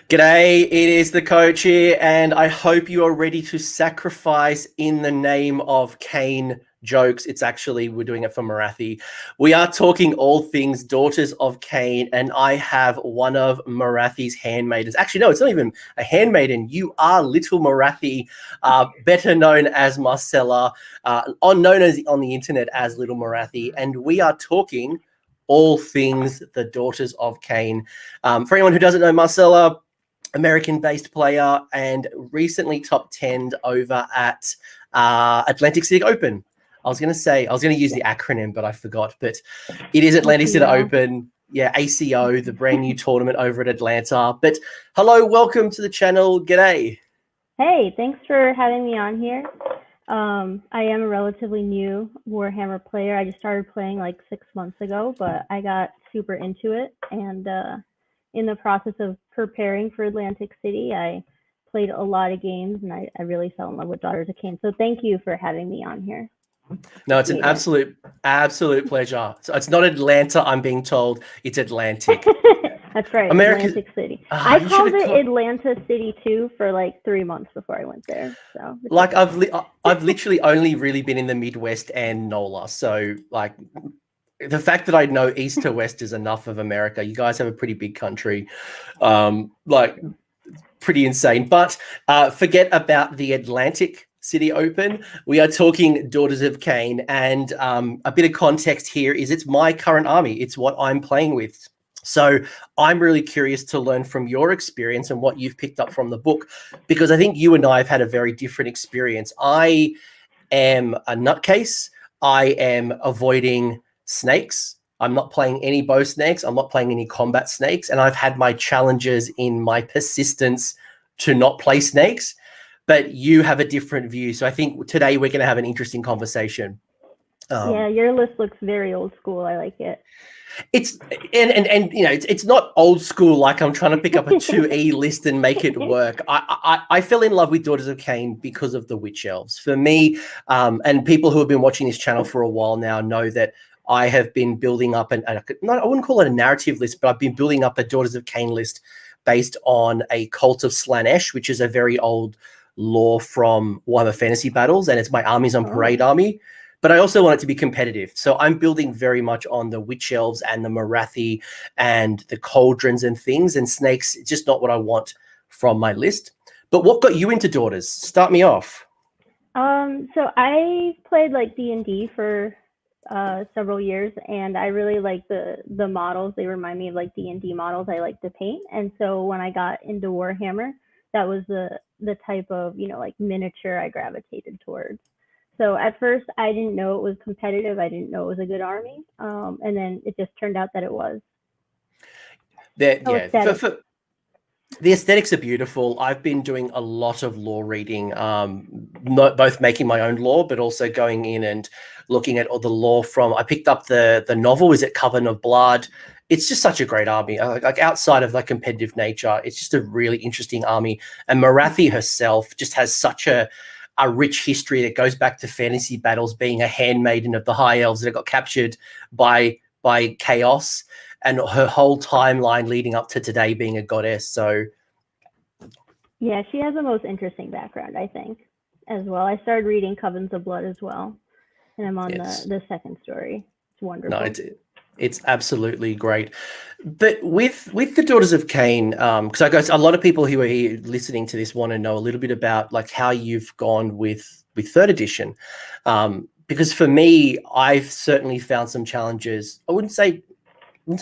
G'day, it is the coach here, and I hope you are ready to sacrifice in the name of Khaine jokes. It's actually, we're doing it for Morathi. We are talking all things Daughters of Khaine, and I have one of Morathi's handmaidens. Actually, no, it's not even a handmaiden. You are Little Morathi, better known as Marcella, known as on the internet as Little Morathi, and we are talking all things the Daughters of Khaine. For anyone who doesn't know, Marcella, American-based player, and recently top 10'd over at Atlantic City Open. I was going to use the acronym, but I forgot. But it is Atlantic City Open. Yeah, ACO, the brand new tournament over at Atlanta. But hello, welcome to the channel. G'day. Hey, thanks for having me on here. I am a relatively new Warhammer player. I just started playing like 6 months ago, but I got super into it. And in the process of preparing for Atlantic City, I played a lot of games, and I really fell in love with Daughters of Khaine. So thank you for having me on here. No, it's an absolute pleasure. So it's not Atlanta, I'm being told. It's Atlantic. That's right, Atlantic City. I called it Atlanta City too for like 3 months before I went there. So like I've literally only really been in the Midwest and NOLA. So like the fact that I know east to west is enough of America. You guys have a pretty big country, like pretty insane. But forget about the Atlantic City Open. We are talking Daughters of Khaine, and a bit of context here is it's my current army. It's what I'm playing with. So I'm really curious to learn from your experience and what you've picked up from the book, because I think you and I have had a very different experience. I am a nutcase. I am avoiding snakes. I'm not playing any bow snakes. I'm not playing any combat snakes. And I've had my challenges in my persistence to not play snakes. But you have a different view. So I think today we're going to have an interesting conversation. Yeah, your list looks very old school. I like it. It's and you know, it's not old school like I'm trying to pick up a 2E list and make it work. I fell in love with Daughters of Khaine because of the witch elves. For me, and people who have been watching this channel for a while now know that I have been building up I wouldn't call it a narrative list, but I've been building up a Daughters of Khaine list based on a Cult of Slaanesh, which is a very old lore from Warhammer Fantasy Battles, and it's my Armies on Parade army. But I also want it to be competitive. So I'm building very much on the witch elves and the Morathi and the cauldrons and things, and snakes. It's just not what I want from my list. But what got you into Daughters? Start me off. So I played like D&D for several years, and I really like the models. They remind me of like D&D models I like to paint. And so when I got into Warhammer, that was the type of, like miniature I gravitated towards. So at first I didn't know it was competitive. I didn't know it was a good army. And then it just turned out that it was. The aesthetics are beautiful. I've been doing a lot of lore reading, both making my own lore, but also going in and looking at all the lore from, I picked up the novel, is it Coven of Blood? It's just such a great army. Like outside of the competitive nature, it's just a really interesting army. And Morathi herself just has such a rich history that goes back to fantasy battles, being a handmaiden of the High Elves that got captured by chaos, and her whole timeline leading up to today being a goddess. So yeah, she has the most interesting background, I think, as well. I started reading Covens of Blood as well, and I'm on the second story. It's wonderful. No, it's absolutely great. But with the Daughters of Khaine, because I guess a lot of people who are here listening to this want to know a little bit about like how you've gone with third edition. Because for me, I've certainly found some challenges. I wouldn't say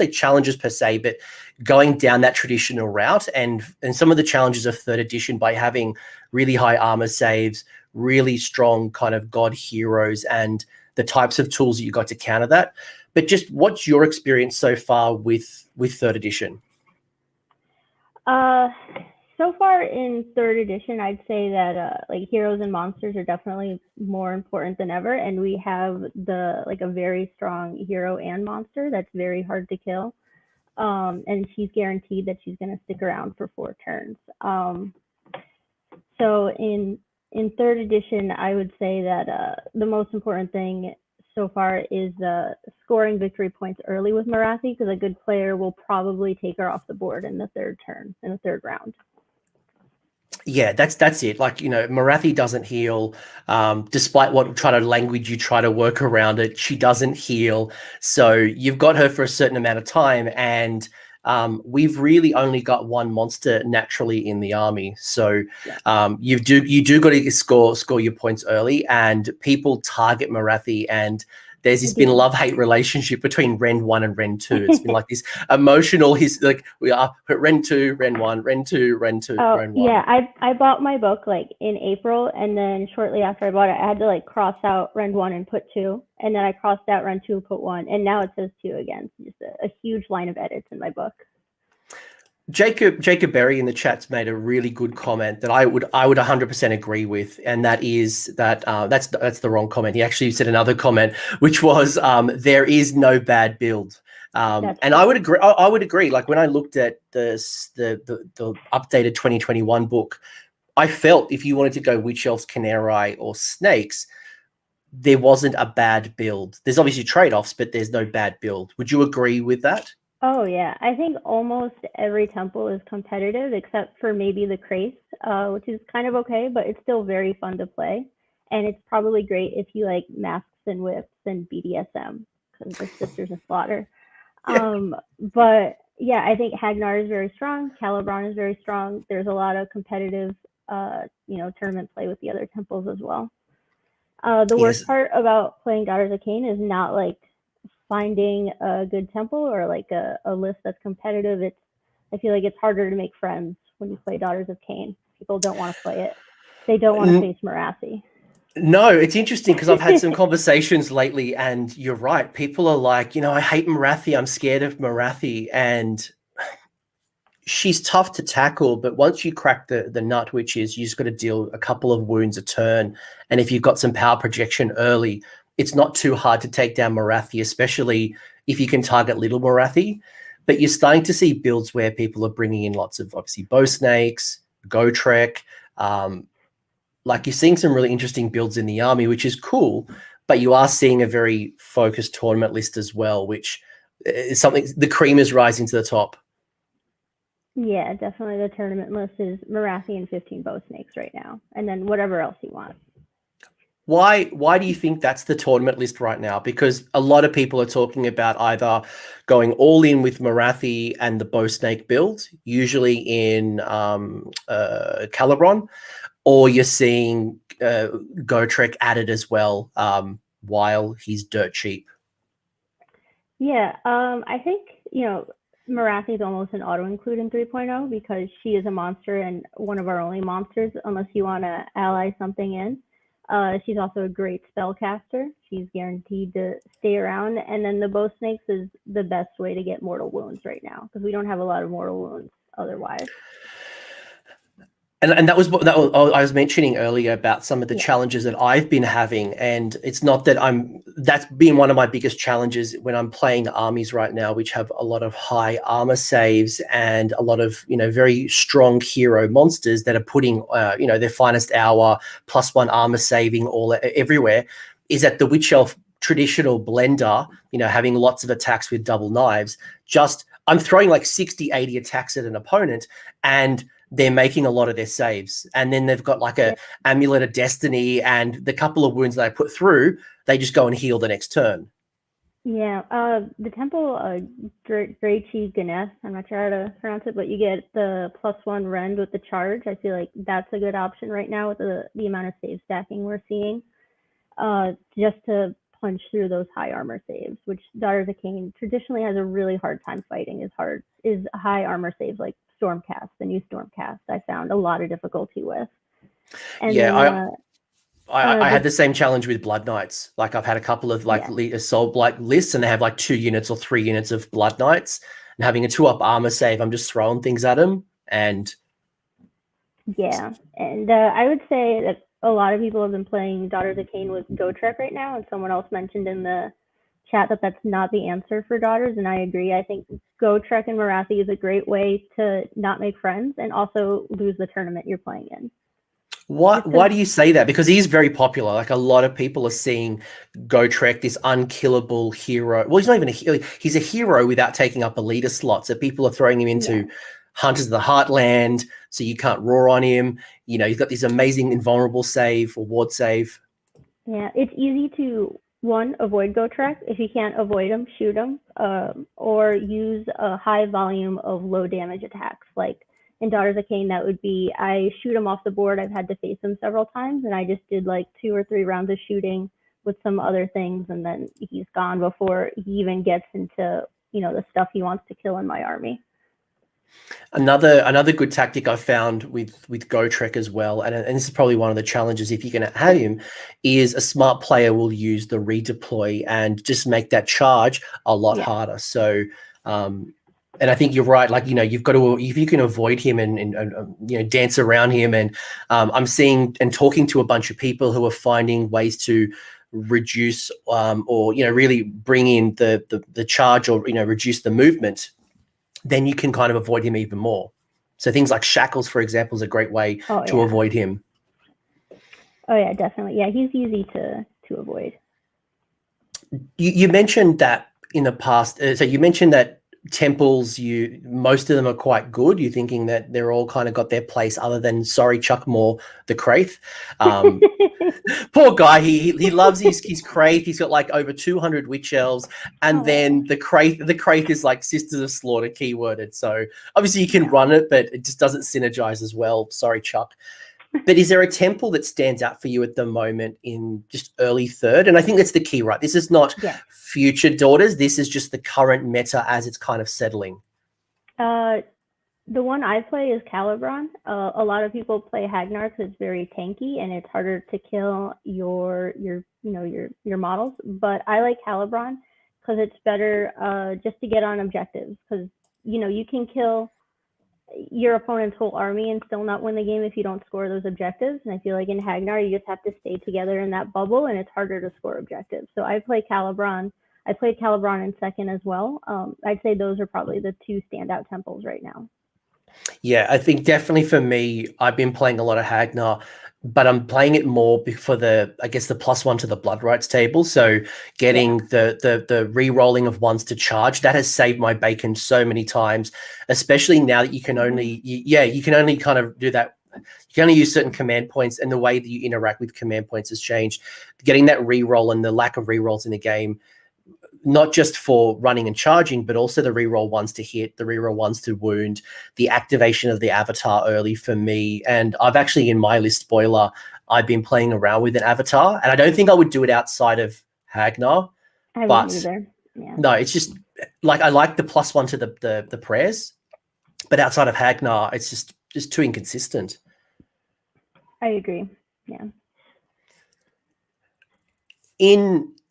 challenges per se, but going down that traditional route, and some of the challenges of third edition by having really high armor saves, really strong kind of god heroes, and the types of tools that you got to counter that. But just what's your experience so far with third edition? So far in third edition, I'd say that like heroes and monsters are definitely more important than ever, and we have a very strong hero and monster that's very hard to kill, and she's guaranteed that she's going to stick around for 4 turns. So in third edition, I would say that the most important thing so far is scoring victory points early with Marathi, because a good player will probably take her off the board in the third round. Yeah, that's it. Like, Marathi doesn't heal. Despite what try to language you try to work around it, she doesn't heal. So you've got her for a certain amount of time, and we've really only got one monster naturally in the army. So you do got to score your points early, and people target Marathi, and there's been a love-hate relationship between Ren 1 and Ren 2. It's been like this emotional, we are Ren 2, Ren 1, Ren 2, Ren 2, Ren 1. Yeah, I bought my book like in April, and then shortly after I bought it, I had to like cross out Ren 1 and put 2, and then I crossed out Ren 2 and put 1, and now it says 2 again. Just a huge line of edits in my book. Jacob Berry in the chat's made a really good comment that I would 100% agree with, and that is that that's the wrong comment. He actually said another comment, which was there is no bad build, and I would agree. I would agree. Like when I looked at the updated 2021 book, I felt if you wanted to go Witch Elves, Canary, or Snakes, there wasn't a bad build. There's obviously trade-offs, but there's no bad build. Would you agree with that? Oh, yeah. I think almost every temple is competitive except for maybe the Krace, which is kind of okay, but it's still very fun to play. And it's probably great if you like masks and whips and BDSM, because the Sisters of Slaughter. But yeah, I think Hagnar is very strong. Calibron is very strong. There's a lot of competitive, tournament play with the other temples as well. The worst part about playing Daughters of Khaine is not like finding a good temple or like a list that's competitive. I feel like it's harder to make friends when you play Daughters of Khaine. People don't want to play it. They don't want to face Marathi. No, it's interesting because I've had some conversations lately, and you're right. People are like, I hate Marathi. I'm scared of Marathi, and she's tough to tackle. But once you crack the nut, which is you just got to deal a couple of wounds a turn, and if you've got some power projection early, it's not too hard to take down Marathi, especially if you can target little Marathi. But you're starting to see builds where people are bringing in lots of, obviously, bow snakes, Gotrek. Like you're seeing some really interesting builds in the army, which is cool. But you are seeing a very focused tournament list as well, which is something, the cream is rising to the top. Yeah, definitely the tournament list is Marathi and 15 bow snakes right now, and then whatever else you want. Why do you think that's the tournament list right now? Because a lot of people are talking about either going all in with Marathi and the bow snake build, usually in Calibron, or you're seeing Gotrek added as well while he's dirt cheap. Yeah, I think, Marathi is almost an auto-include in 3.0 because she is a monster and one of our only monsters unless you want to ally something in. She's also a great spellcaster. She's guaranteed to stay around. And then the bow snakes is the best way to get mortal wounds right now because we don't have a lot of mortal wounds otherwise. And that was what I was mentioning earlier about some of the challenges that I've been having. And it's not that that's been one of my biggest challenges when I'm playing armies right now, which have a lot of high armor saves and a lot of, very strong hero monsters that are putting, their finest hour +1 armor saving everywhere, is that the Witch Elf traditional blender, having lots of attacks with double knives, I'm throwing like 60, 80 attacks at an opponent and they're making a lot of their saves. And then they've got like a Amulet of Destiny and the couple of wounds that I put through, they just go and heal the next turn. Yeah, the temple, Greychi Ganesh, I'm not sure how to pronounce it, but you get the +1 rend with the charge. I feel like that's a good option right now with the amount of save stacking we're seeing, just to punch through those high armor saves, which Daughters of Khaine traditionally has a really hard time fighting, is high armor saves like Stormcast, the new Stormcast, I found a lot of difficulty with. And I had the same challenge with Blood Knights. Like I've had a couple of Assault Blight lists and they have like 2 units or 3 units of Blood Knights, and having a 2-up armor save, I'm just throwing things at them. And I would say that a lot of people have been playing Daughters of Khaine with Gotrek right now, and someone else mentioned in the chat that that's not the answer for Daughters, and I agree. I think Gotrek and Marathi is a great way to not make friends and also lose the tournament you're playing in. Why do you say that? Because he's very popular. Like a lot of people are seeing Gotrek, this unkillable hero. Well, he's not even a hero. He's a hero without taking up a leader slot. So people are throwing him into Hunters of the Heartland, so you can't roar on him. You know, he's got this amazing invulnerable save or ward save. Yeah, it's easy to, one, avoid Gotrek. If you can't avoid him, shoot him, or use a high volume of low damage attacks. Like in Daughters of Khaine, that would be, I shoot him off the board. I've had to face him several times, and I just did like 2 or 3 rounds of shooting with some other things, and then he's gone before he even gets into, you know, the stuff he wants to kill in my army. Another good tactic I found with Gotrek as well, and this is probably one of the challenges if you're going to have him, is a smart player will use the redeploy and just make that charge a lot harder. So, and I think you're right. Like, you know, you've got to, if you can avoid him and you know, dance around him. And I'm seeing and talking to a bunch of people who are finding ways to reduce or, you know, really bring in the charge or, you know, reduce the movement. Then you can kind of avoid him even more. So things like shackles, for example, is a great way to avoid him. Oh yeah, definitely. Yeah, he's easy to avoid. You mentioned that in the past. So you mentioned that temples, most of them are quite good. You're thinking that they're all kind of got their place, other than Chuck Moore, the Craith. Poor guy. He loves his Craith. He's got like over 200 witch elves, and then the Craith is like Sisters of Slaughter keyworded. So obviously you can run it, but it just doesn't synergize as well. Sorry, Chuck. But is there a temple that stands out for you at the moment in just early third? And I think that's the key, right? This is not future Daughters. This is just the current meta as it's kind of settling. The one I play is Calibron. A lot of people play Hagnar because it's very tanky and it's harder to kill your models. But I like Calibron because it's better just to get on objectives. Because you can kill your opponent's whole army and still not win the game if you don't score those objectives. And I feel like in Hagnar, you just have to stay together in that bubble, and it's harder to score objectives. So I play Calibron. I played Calibron in second as well. I'd say those are probably the 2 standout temples right now. Yeah, I think definitely for me, I've been playing a lot of Hagnar, but I'm playing it more for the +1 to the blood rights table. So getting the re-rolling of 1s to charge, that has saved my bacon so many times, especially now that you can only kind of do that. You can only use certain command points, and the way that you interact with command points has changed. Getting that re-roll and the lack of re-rolls in the game, not just for running and charging, but also the reroll 1s to hit, the reroll 1s to wound, the activation of the avatar early for me. And I've actually, in my list spoiler, I've been playing around with an avatar, and I don't think I would do it outside of Hagnar. I wouldn't either. Yeah. No, it's just like I like the +1 to the prayers, but outside of Hagnar, it's just too inconsistent. I agree. Yeah.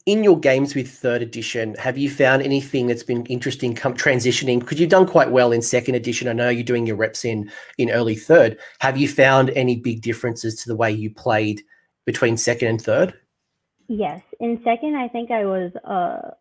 In your games with 3rd edition, have you found anything that's been interesting transitioning? Because you've done quite well in 2nd edition. I know you're doing your reps in early 3rd. Have you found any big differences to the way you played between 2nd and 3rd? Yes. In 2nd, I think I was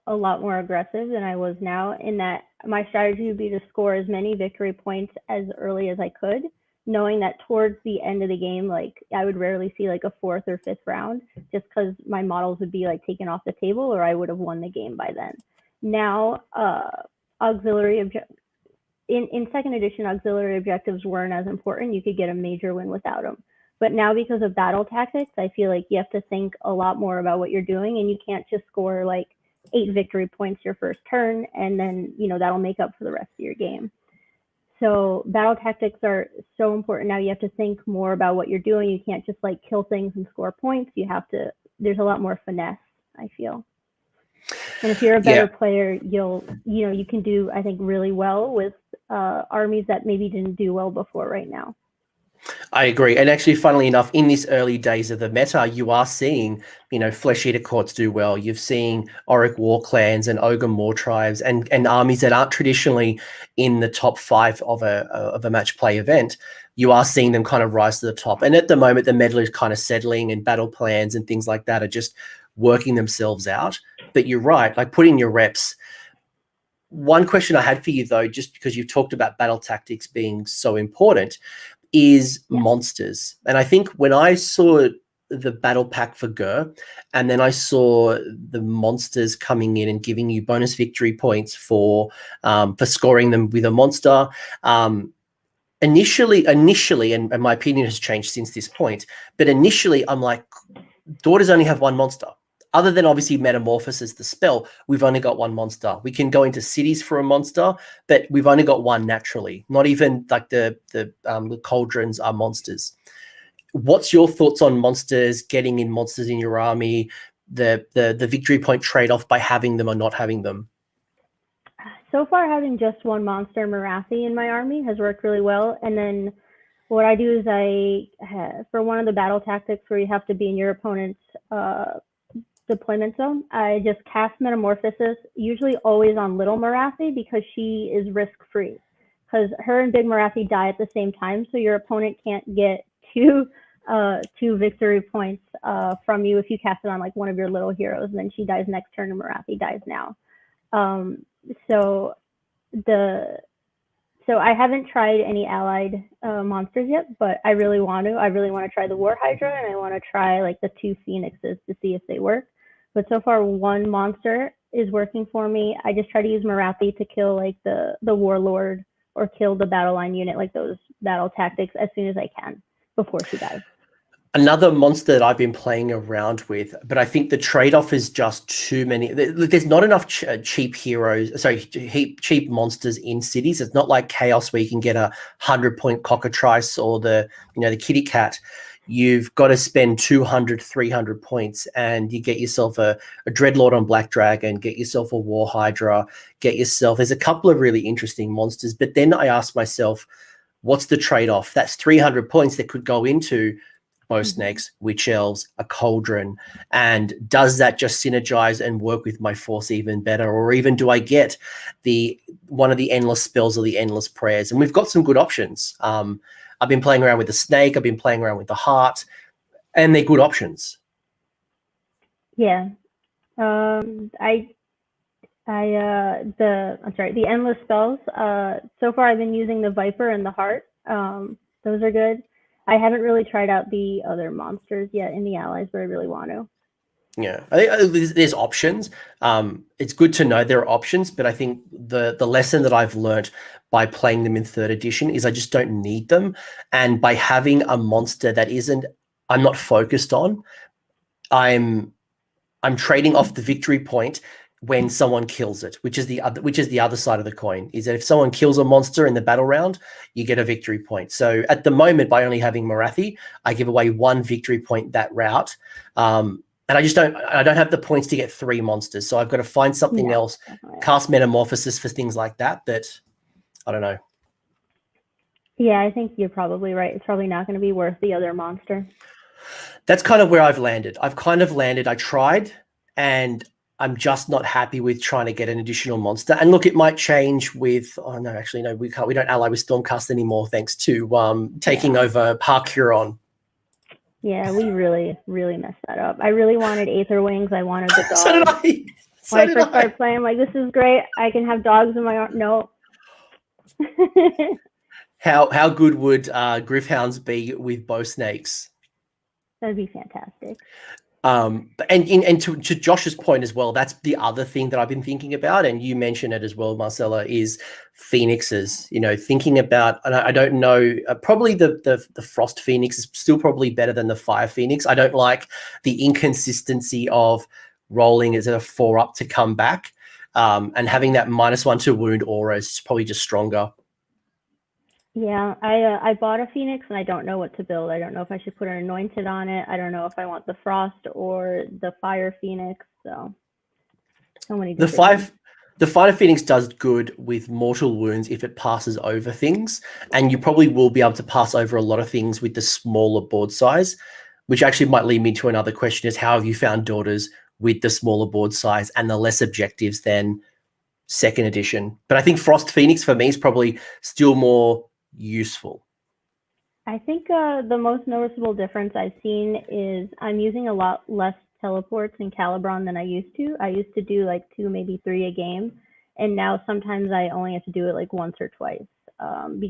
a lot more aggressive than I was now, in that my strategy would be to score as many victory points as early as I could, knowing that towards the end of the game, like I would rarely see like a 4th or 5th round, just because my models would be like taken off the table, or I would have won the game by then. Now, auxiliary in 2nd edition, auxiliary objectives weren't as important. You could get a major win without them. But now, because of battle tactics, I feel like you have to think a lot more about what you're doing, and you can't just score like 8 victory points your first turn, and then that'll make up for the rest of your game. So battle tactics are so important now. You have to think more about what you're doing. You can't just like kill things and score points. There's a lot more finesse, I feel. And if you're a better player, you can do, I think, really well with armies that maybe didn't do well before right now. I agree. And actually, funnily enough, in these early days of the meta, you are seeing, Flesh Eater Courts do well. You've seen Auric War Clans and Ogre Moor Tribes and armies that aren't traditionally in the top 5 of a match play event. You are seeing them kind of rise to the top. And at the moment, the meta is kind of settling, and battle plans and things like that are just working themselves out. But you're right, like put in your reps. One question I had for you, though, just because you've talked about battle tactics being so important, is monsters. And I think when I saw the battle pack for Gur, and then I saw the monsters coming in and giving you bonus victory points for scoring them with a monster. Initially, and my opinion has changed since this point, but initially I'm like, daughters only have one monster. Other than obviously Metamorphosis, the spell, we've only got one monster. We can go into cities for a monster, but we've only got one naturally. Not even like the cauldrons are monsters. What's your thoughts on monsters, getting in monsters in your army, the victory point trade-off by having them or not having them? So far, having just one monster, Marathi, in my army has worked really well. And then what I do is for one of the battle tactics where you have to be in your opponent's deployment zone, I just cast Metamorphosis, usually always on Little Marathi, because she is risk-free. Because her and Big Marathi die at the same time, so your opponent can't get two victory points from you if you cast it on like one of your little heroes, and then she dies next turn and Marathi dies now. So I haven't tried any allied monsters yet, but I really want to. I really want to try the War Hydra, and I want to try like the 2 Phoenixes to see if they work. But so far, one monster is working for me. I just try to use Marathi to kill like the Warlord or kill the battle line unit, like those battle tactics, as soon as I can before she dies. Another monster that I've been playing around with, but I think the trade-off is just too many. There's not enough cheap cheap monsters in cities. It's not like Chaos where you can get a 100-point cockatrice or the kitty cat. You've got to spend 200, 300 points, and you get yourself a Dreadlord on Black Dragon, get yourself a War Hydra, there's a couple of really interesting monsters. But then I ask myself, what's the trade-off? That's 300 points that could go into bow snakes, witch elves, a cauldron, and does that just synergize and work with my force even better? Or even do I get one of the endless spells or the endless prayers? And we've got some good options. I've been playing around with the snake, I've been playing around with the heart, and they're good options. Yeah. The endless spells. So far I've been using the Viper and the Heart. Those are good. I haven't really tried out the other monsters yet in the allies, but I really want to. Yeah, I think there's options. It's good to know there are options, but I think the lesson that I've learned by playing them in 3rd edition is I just don't need them. And by having a monster that I'm not focused on, I'm trading off the victory point when someone kills it, which is the other side of the coin, is that if someone kills a monster in the battle round, you get a victory point. So at the moment, by only having Marathi, I give away 1 victory point that route. And I don't have the points to get 3 monsters. So I've got to find something else, cast Metamorphosis for things like that. But I don't know. Yeah, I think you're probably right. It's probably not going to be worth the other monster. That's kind of where I've landed. I tried, and I'm just not happy with trying to get an additional monster. And look, it might change with, we don't ally with Stormcast anymore, thanks to taking over Harkness. Yeah, we really, really messed that up. I really wanted Aether Wings. I wanted the dogs. So did I. When I first started playing, I'm like, this is great. I can have dogs in my arm. No. How good would Griffhounds be with bow snakes? That'd be fantastic. And to Josh's point as well, that's the other thing that I've been thinking about, and you mentioned it as well, Marcella, is Phoenixes. Thinking about, and I don't know, probably the Frost Phoenix is still probably better than the Fire Phoenix. I don't like the inconsistency of rolling as a 4-up to come back, and having that -1 to wound aura is probably just stronger. Yeah, I bought a Phoenix and I don't know what to build. I don't know if I should put an Anointed on it. I don't know if I want the Frost or the Fire Phoenix. So many. The Fire Phoenix does good with mortal wounds if it passes over things, and you probably will be able to pass over a lot of things with the smaller board size, which actually might lead me to another question: is how have you found Daughters with the smaller board size and the less objectives than 2nd edition? But I think Frost Phoenix for me is probably still more useful. I think the most noticeable difference I've seen is I'm using a lot less teleports in Calibron than I used to. I used to do like 2, maybe 3 a game, and now sometimes I only have to do it like once or twice.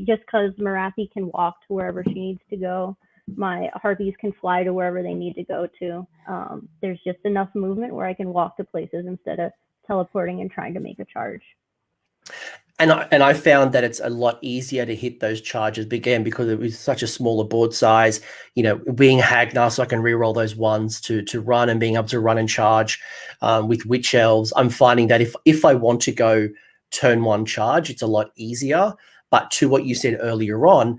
just because Marathi can walk to wherever she needs to go. My harpies can fly to wherever they need to go to. There's just enough movement where I can walk to places instead of teleporting and trying to make a charge. And I found that it's a lot easier to hit those charges, again, because it was such a smaller board size, you know, being Hag now, so I can re-roll those ones to run, and being able to run and charge with Witch Elves. I'm finding that if I want to go turn one charge, it's a lot easier. But to what you said earlier on,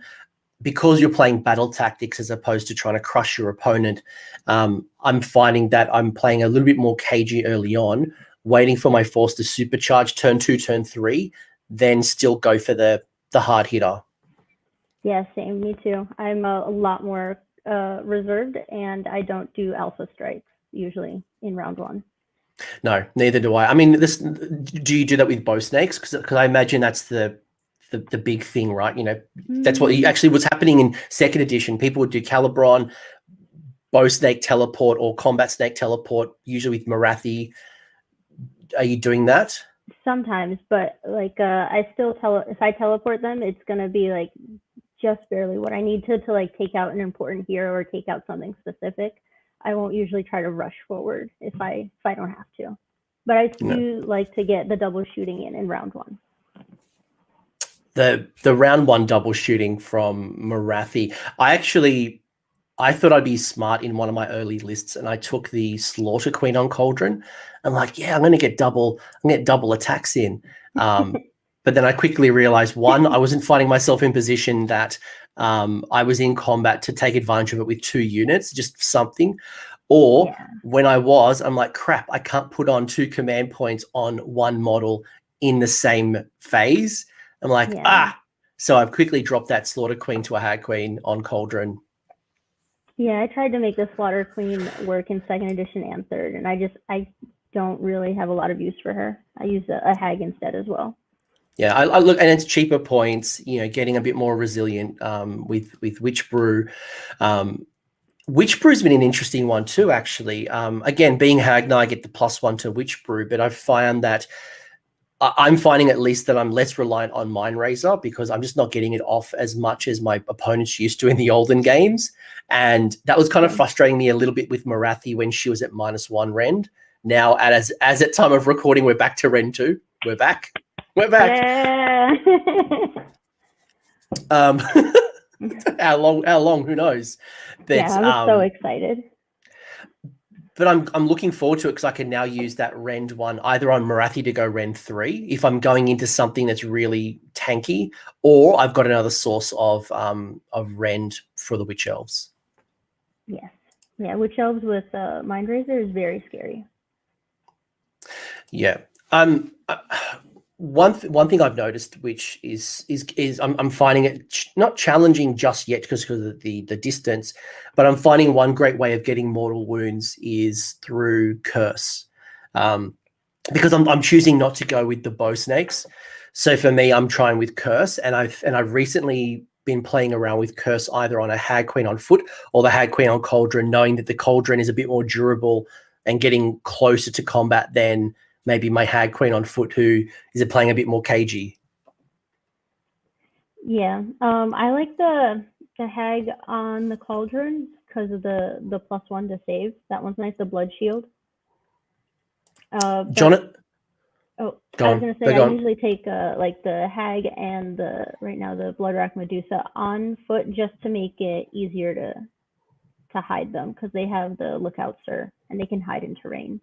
because you're playing battle tactics as opposed to trying to crush your opponent, I'm finding that I'm playing a little bit more cagey early on, waiting for my force to supercharge turn 2, turn 3, then still go for the hard hitter. Yeah, same. Me too. I'm a lot more reserved, and I don't do alpha strikes usually in round 1. No, neither do I. I mean, do you do that with bow snakes? Because I imagine that's the big thing, right? You know, that's what actually was happening in 2nd edition. People would do Calibron, bow snake teleport, or combat snake teleport, usually with Marathi. Are you doing that? Sometimes, but like I still if I teleport them, it's gonna be like just barely what I need to like take out an important hero or take out something specific. I won't usually try to rush forward if I don't have to. But I do like to get the double shooting in round 1. The round 1 double shooting from Marathi. I thought I'd be smart in one of my early lists, and I took the Slaughter Queen on Cauldron. I'm like, yeah, I'm going to get double attacks in. But then I quickly realized, one, I wasn't finding myself in position that I was in combat to take advantage of it with 2 units, just something. Or when I was, I'm like, crap, I can't put on 2 command points on 1 model in the same phase. I'm like, So I've quickly dropped that Slaughter Queen to a Hag Queen on Cauldron. Yeah, I tried to make the Slaughter Queen work in 2nd edition and 3rd, and I don't really have a lot of use for her. I use a Hag instead as well. Yeah, I look, and it's cheaper points, you know, getting a bit more resilient with Witch Brew. Witch Brew's been an interesting one too, actually. Again, being Hagna, I get the +1 to Witch Brew, but I find that I'm finding at least that I'm less reliant on Mind Razor, because I'm just not getting it off as much as my opponents used to in the olden games. And that was kind of frustrating me a little bit with Marathi when she was at -1 rend. Now, as at time of recording, we're back to rend 2. We're back. Yeah. How long? Who knows? But, yeah, I was so excited. But I'm looking forward to it, because I can now use that rend 1 either on Marathi to go rend 3 if I'm going into something that's really tanky, or I've got another source of rend for the Witch Elves. Yes. Yeah, Witch Elves with Mind Razor is very scary. Yeah. One thing I've noticed, which is I'm finding it not challenging just yet because of the distance, but I'm finding one great way of getting mortal wounds is through curse, because I'm choosing not to go with the bow snakes. So for me, I'm trying with curse, and I've recently been playing around with curse either on a Hag Queen on foot or the Hag Queen on Cauldron, knowing that the Cauldron is a bit more durable and getting closer to combat than maybe my Hag Queen on foot, who is playing a bit more cagey. Yeah, I like the Hag on the Cauldron because of the +1 to save. That one's nice. The Blood Shield. Jonathan. Oh, I was gonna say I usually take like the Hag and right now the Bloodrack Medusa on foot just to make it easier to hide them, because they have the Lookout Sir and they can hide in terrain.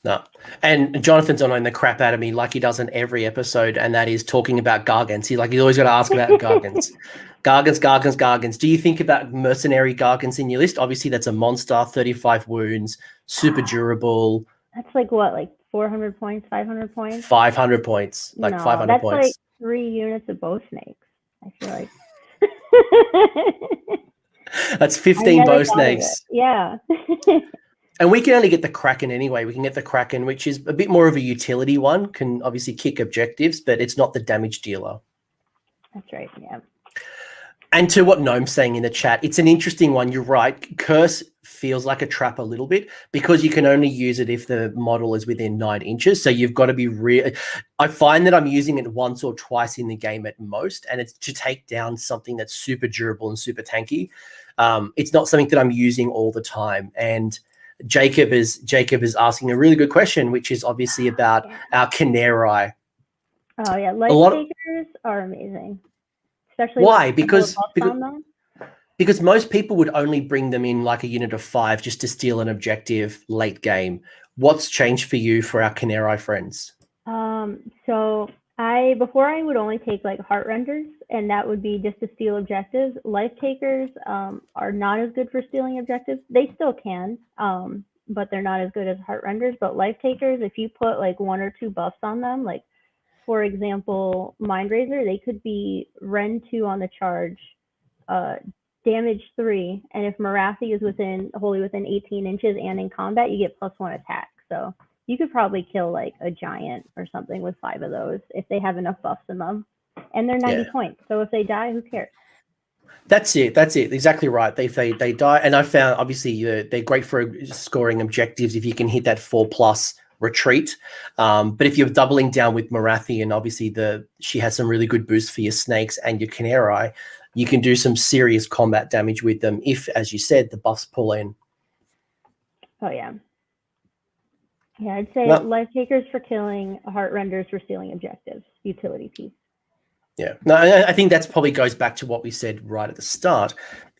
No. And Jonathan's annoying the crap out of me like he does in every episode, and that is talking about Gargants. He's always got to ask about Gargants. Gargants. Do you think about Mercenary Gargants in your list? Obviously, that's a monster, 35 wounds, super durable. That's like what, like 400 points, 500 points? 500 points, like no, 500 that's points. Like 3 units of bow snakes, I feel like. That's 15 bow snakes. Yeah. And we can only get the Kraken anyway. We can get the Kraken, which is a bit more of a utility one, can obviously kick objectives, but it's not the damage dealer. That's right, yeah. And to what Gnome's saying in the chat, it's an interesting one. You're right. Curse feels like a trap a little bit because you can only use it if the model is within 9 inches. So you've got to be real. I find that I'm using it once or twice in the game at most, and it's to take down something that's super durable and super tanky. It's not something that I'm using all the time. And Jacob is asking a really good question, which is obviously about our Canary. Oh yeah, life takers are amazing. Especially why? Because most people would only bring them in like a unit of 5 just to steal an objective late game. What's changed for you for our Canary friends? So before I would only take like Heartrenders, and that would be just to steal objectives. Life takers are not as good for stealing objectives. They still can, but they're not as good as Heartrenders. But life takers, if you put like 1 or 2 buffs on them, like for example, Mind Razor, they could be Ren 2 on the charge, damage 3, and if Marathi is wholly within 18 inches and in combat, you get +1 attack. So you could probably kill like a giant or something with 5 of those if they have enough buffs in them, and they're 90 points. So if they die, who cares? That's it. Exactly right. If they die, and I found obviously they're great for scoring objectives if you can hit that 4+ retreat. But if you're doubling down with Marathi, and obviously she has some really good boosts for your snakes and your Canary, you can do some serious combat damage with them if, as you said, the buffs pull in. Oh yeah. Yeah, I'd say life takers for killing, Heartrenders for stealing objectives, utility piece. Yeah, no, I think that's probably goes back to what we said right at the start,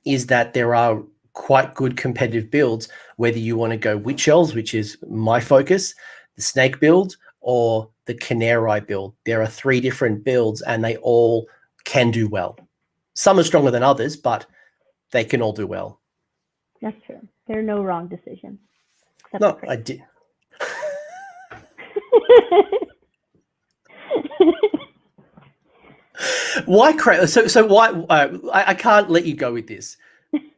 is that there are quite good competitive builds, whether you want to go Witch Elves, which is my focus, the Snake build, or the Canary build. There are 3 different builds, and they all can do well. Some are stronger than others, but they can all do well. That's true. There are no wrong decisions. No, I did. Why Kraith? So why? I can't let you go with this.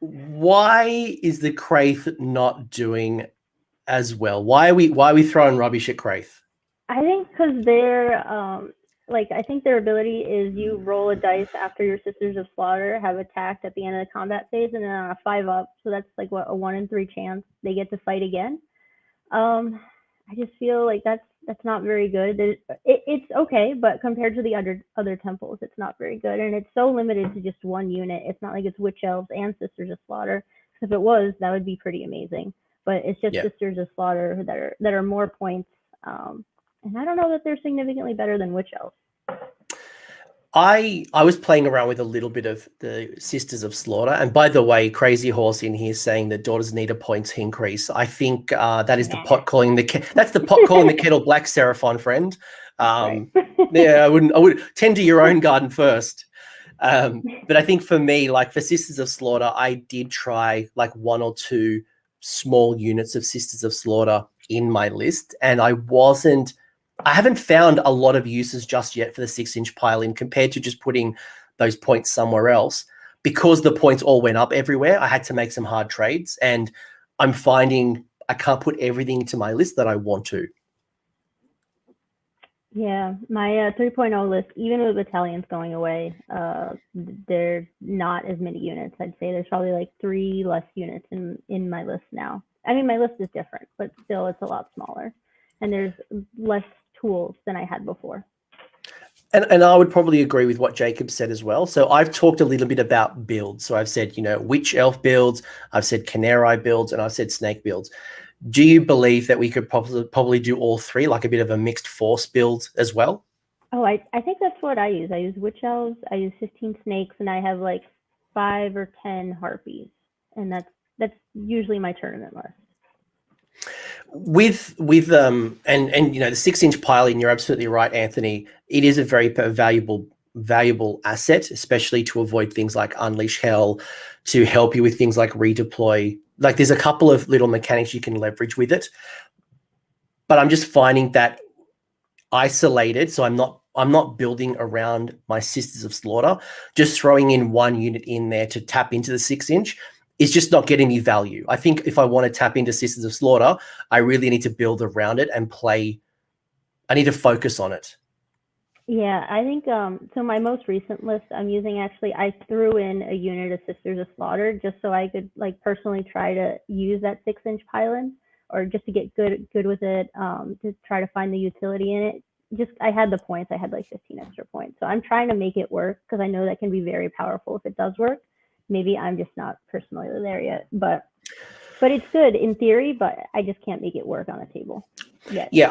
Why is the Kraith not doing as well? Why are we throwing rubbish at Kraith? I think because they're I think their ability is you roll a dice after your Sisters of Slaughter have attacked at the end of the combat phase, and then on a 5-up, so that's like a 1 in 3 chance they get to fight again. I just feel like that's not very good. It's okay, but compared to the other temples, it's not very good, and it's so limited to just 1 unit. It's not like it's Witch Elves and Sisters of Slaughter. If it was, that would be pretty amazing. But it's just Sisters of Slaughter that are more points, and I don't know that they're significantly better than Witch Elves. I was playing around with a little bit of the Sisters of Slaughter, and by the way, Crazy Horse in here saying that daughters need a points increase. I think that is the pot calling that's the pot calling the kettle black, Seraphon friend. Right. Yeah, I would tend to your own garden first. But I think for me, like for Sisters of Slaughter, I did try like 1 or 2 small units of Sisters of Slaughter in my list, and I haven't found a lot of uses just yet for the 6-inch pile-in compared to just putting those points somewhere else. Because the points all went up everywhere, I had to make some hard trades, and I'm finding I can't put everything into my list that I want to. Yeah, my 3.0 list, even with battalions going away, there's not as many units. I'd say there's probably like 3 less units in my list now. I mean, my list is different, but still it's a lot smaller. And there's less tools than I had before. And I would probably agree with what Jacob said as well. So I've talked a little bit about builds. So I've said, Witch Elf builds, I've said Canary builds, and I've said Snake builds. Do you believe that we could probably do all 3, like a bit of a mixed force build as well? Oh, I think that's what I use. I use Witch Elves, I use 15 Snakes, and I have like 5 or 10 Harpies. And that's usually my tournament list. With the 6-inch pile-in, you're absolutely right, Anthony. It is a very valuable asset, especially to avoid things like Unleash Hell, to help you with things like redeploy. Like there's a couple of little mechanics you can leverage with it. But I'm just finding that isolated, so I'm not building around my Sisters of Slaughter. Just throwing in 1 unit in there to tap into the 6-inch is just not getting me value. I think if I want to tap into Sisters of Slaughter, I really need to build around it and play. I need to focus on it. Yeah, I think so my most recent list I'm using, actually I threw in a unit of Sisters of Slaughter just so I could like personally try to use that 6-inch pylon, or just to get good with it, to try to find the utility in it. Just I had the points, I had like 15 extra points. So I'm trying to make it work because I know that can be very powerful if it does work. Maybe I'm just not personally there yet, but it's good in theory, but I just can't make it work on the table yet. Yeah,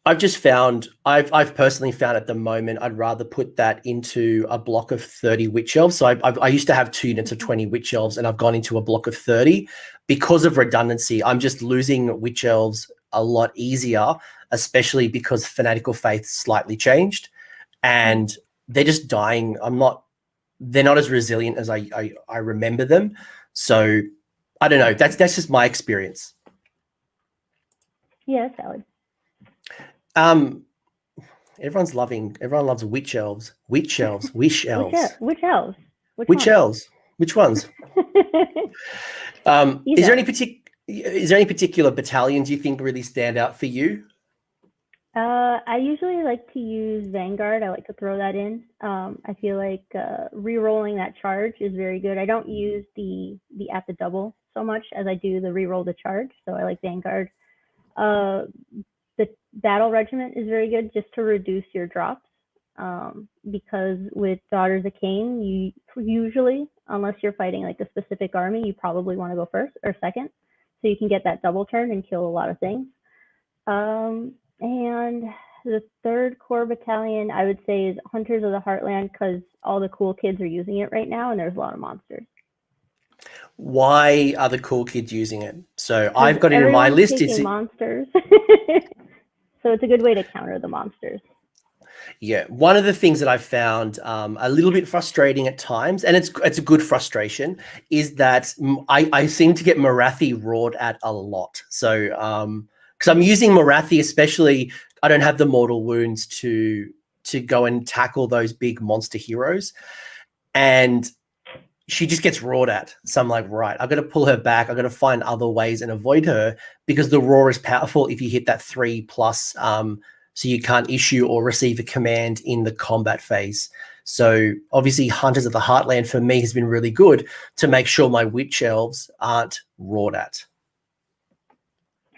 I've just found I've personally found at the moment I'd rather put that into a block of 30 witch elves. So I used to have 2 units of 20 witch elves, and I've gone into a block of 30 because of redundancy. I'm just losing witch elves a lot easier, especially because fanatical faith slightly changed, and they're just dying. They're not as resilient as I remember them. So I don't know. That's just my experience. Yeah, that's valid. Everyone loves witch elves. Witch elves. Wish elves. Which elves? Witch elves. Which ones? Is there any particular battalions you think really stand out for you? I usually like to use Vanguard. I like to throw that in. I feel like re-rolling that charge is very good. I don't use the at the double so much as I do the re-roll the charge. So I like Vanguard. The battle regiment is very good just to reduce your drops, because with Daughters of Khaine, you usually, unless you're fighting like a specific army, you probably want to go first or second, so you can get that double turn and kill a lot of things. And the 3rd Corps Battalion, I would say, is Hunters of the Heartland, because all the cool kids are using it right now, and there's a lot of monsters. Why are the cool kids using it? So I've got it in my list. It's monsters. So it's a good way to counter the monsters. Yeah, one of the things that I've found a little bit frustrating at times, and it's a good frustration, is that I seem to get Morathi roared at a lot. So because I'm using Morathi, especially, I don't have the mortal wounds to go and tackle those big monster heroes, and she just gets roared at. So I'm like, right, I've got to pull her back. I've got to find other ways and avoid her, because the roar is powerful if you hit that 3+, so you can't issue or receive a command in the combat phase. So obviously Hunters of the Heartland for me has been really good to make sure my witch elves aren't roared at.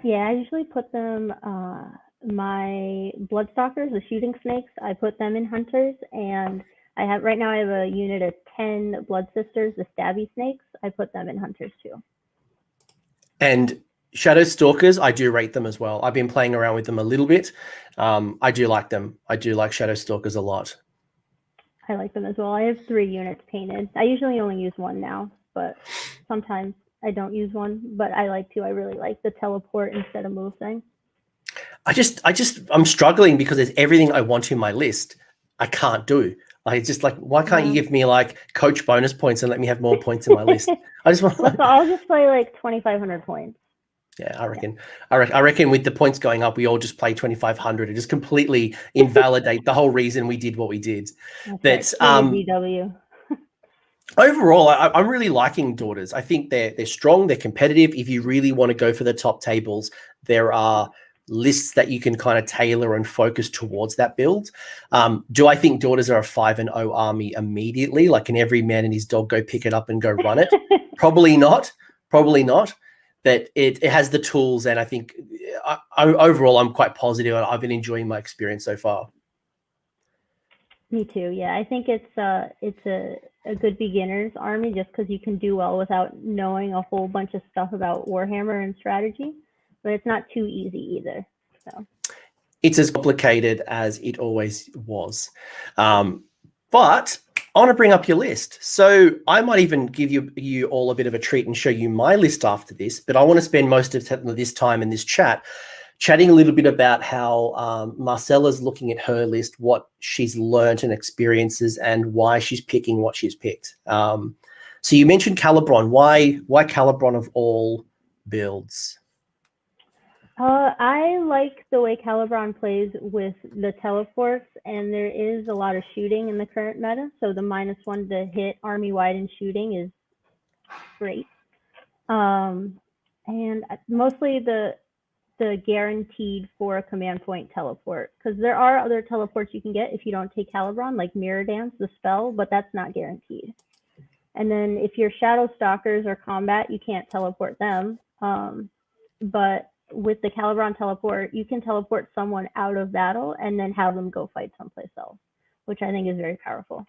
Yeah, I usually put them, my Bloodstalkers, the shooting snakes, I put them in Hunters, and right now I have a unit of 10 Blood Sisters, the stabby snakes. I put them in Hunters too. And Shadow Stalkers, I do rate them as well. I've been playing around with them a little bit. I do like them. I do like Shadow Stalkers a lot. I like them as well. I have 3 units painted. I usually only use 1 now, but sometimes I don't use 1, but I like to. I really like the teleport instead of move thing. I'm struggling because there's everything I want in my list I can't do. Like, it's just like, why can't you give me like coach bonus points and let me have more points in my list? I just want. I'll just play like 2,500 points. Yeah, I reckon. Yeah. I reckon with the points going up, we all just play 2,500 and just completely invalidate the whole reason we did what we did. That's right. Overall, I'm really liking Daughters. I think they're strong, they're competitive. If you really want to go for the top tables, there are lists that you can kind of tailor and focus towards that build. Do I think Daughters are a 5-0 army immediately? Like, can every man and his dog go pick it up and go run it? Probably not. But it has the tools, and I think overall I'm quite positive. I've been enjoying my experience so far. Me too. Yeah, I think it's a good beginner's army, just because you can do well without knowing a whole bunch of stuff about Warhammer and strategy, but it's not too easy either. So it's as complicated as it always was. But I want to bring up your list. So I might even give you all a bit of a treat and show you my list after this, but I want to spend most of this time in this chatting a little bit about how Marcella's looking at her list, what she's learned and experiences, and why she's picking what she's picked. So you mentioned Calibron. Why Calibron of all builds? I like the way Calibron plays with the teleports, and there is a lot of shooting in the current meta, so the -1 to hit army-wide in shooting is great. And mostly the guaranteed for a command point teleport, because there are other teleports you can get if you don't take Calibron, like Mirror Dance, the spell, but that's not guaranteed. And then if you're Shadow Stalkers or combat, you can't teleport them. But with the Calibron teleport, you can teleport someone out of battle and then have them go fight someplace else, which I think is very powerful.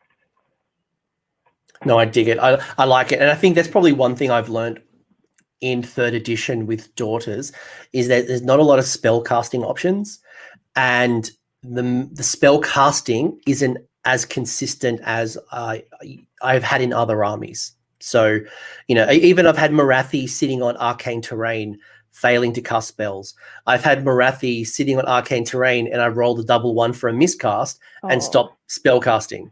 No, I dig it. I like it. And I think that's probably one thing I've learned in 3rd edition with Daughters is that there's not a lot of spell casting options, and the spell casting isn't as consistent as I've had in other armies. So, even I've had Morathi sitting on arcane terrain failing to cast spells. I've had Morathi sitting on arcane terrain and I rolled a double 1 for a miscast and stop spell casting.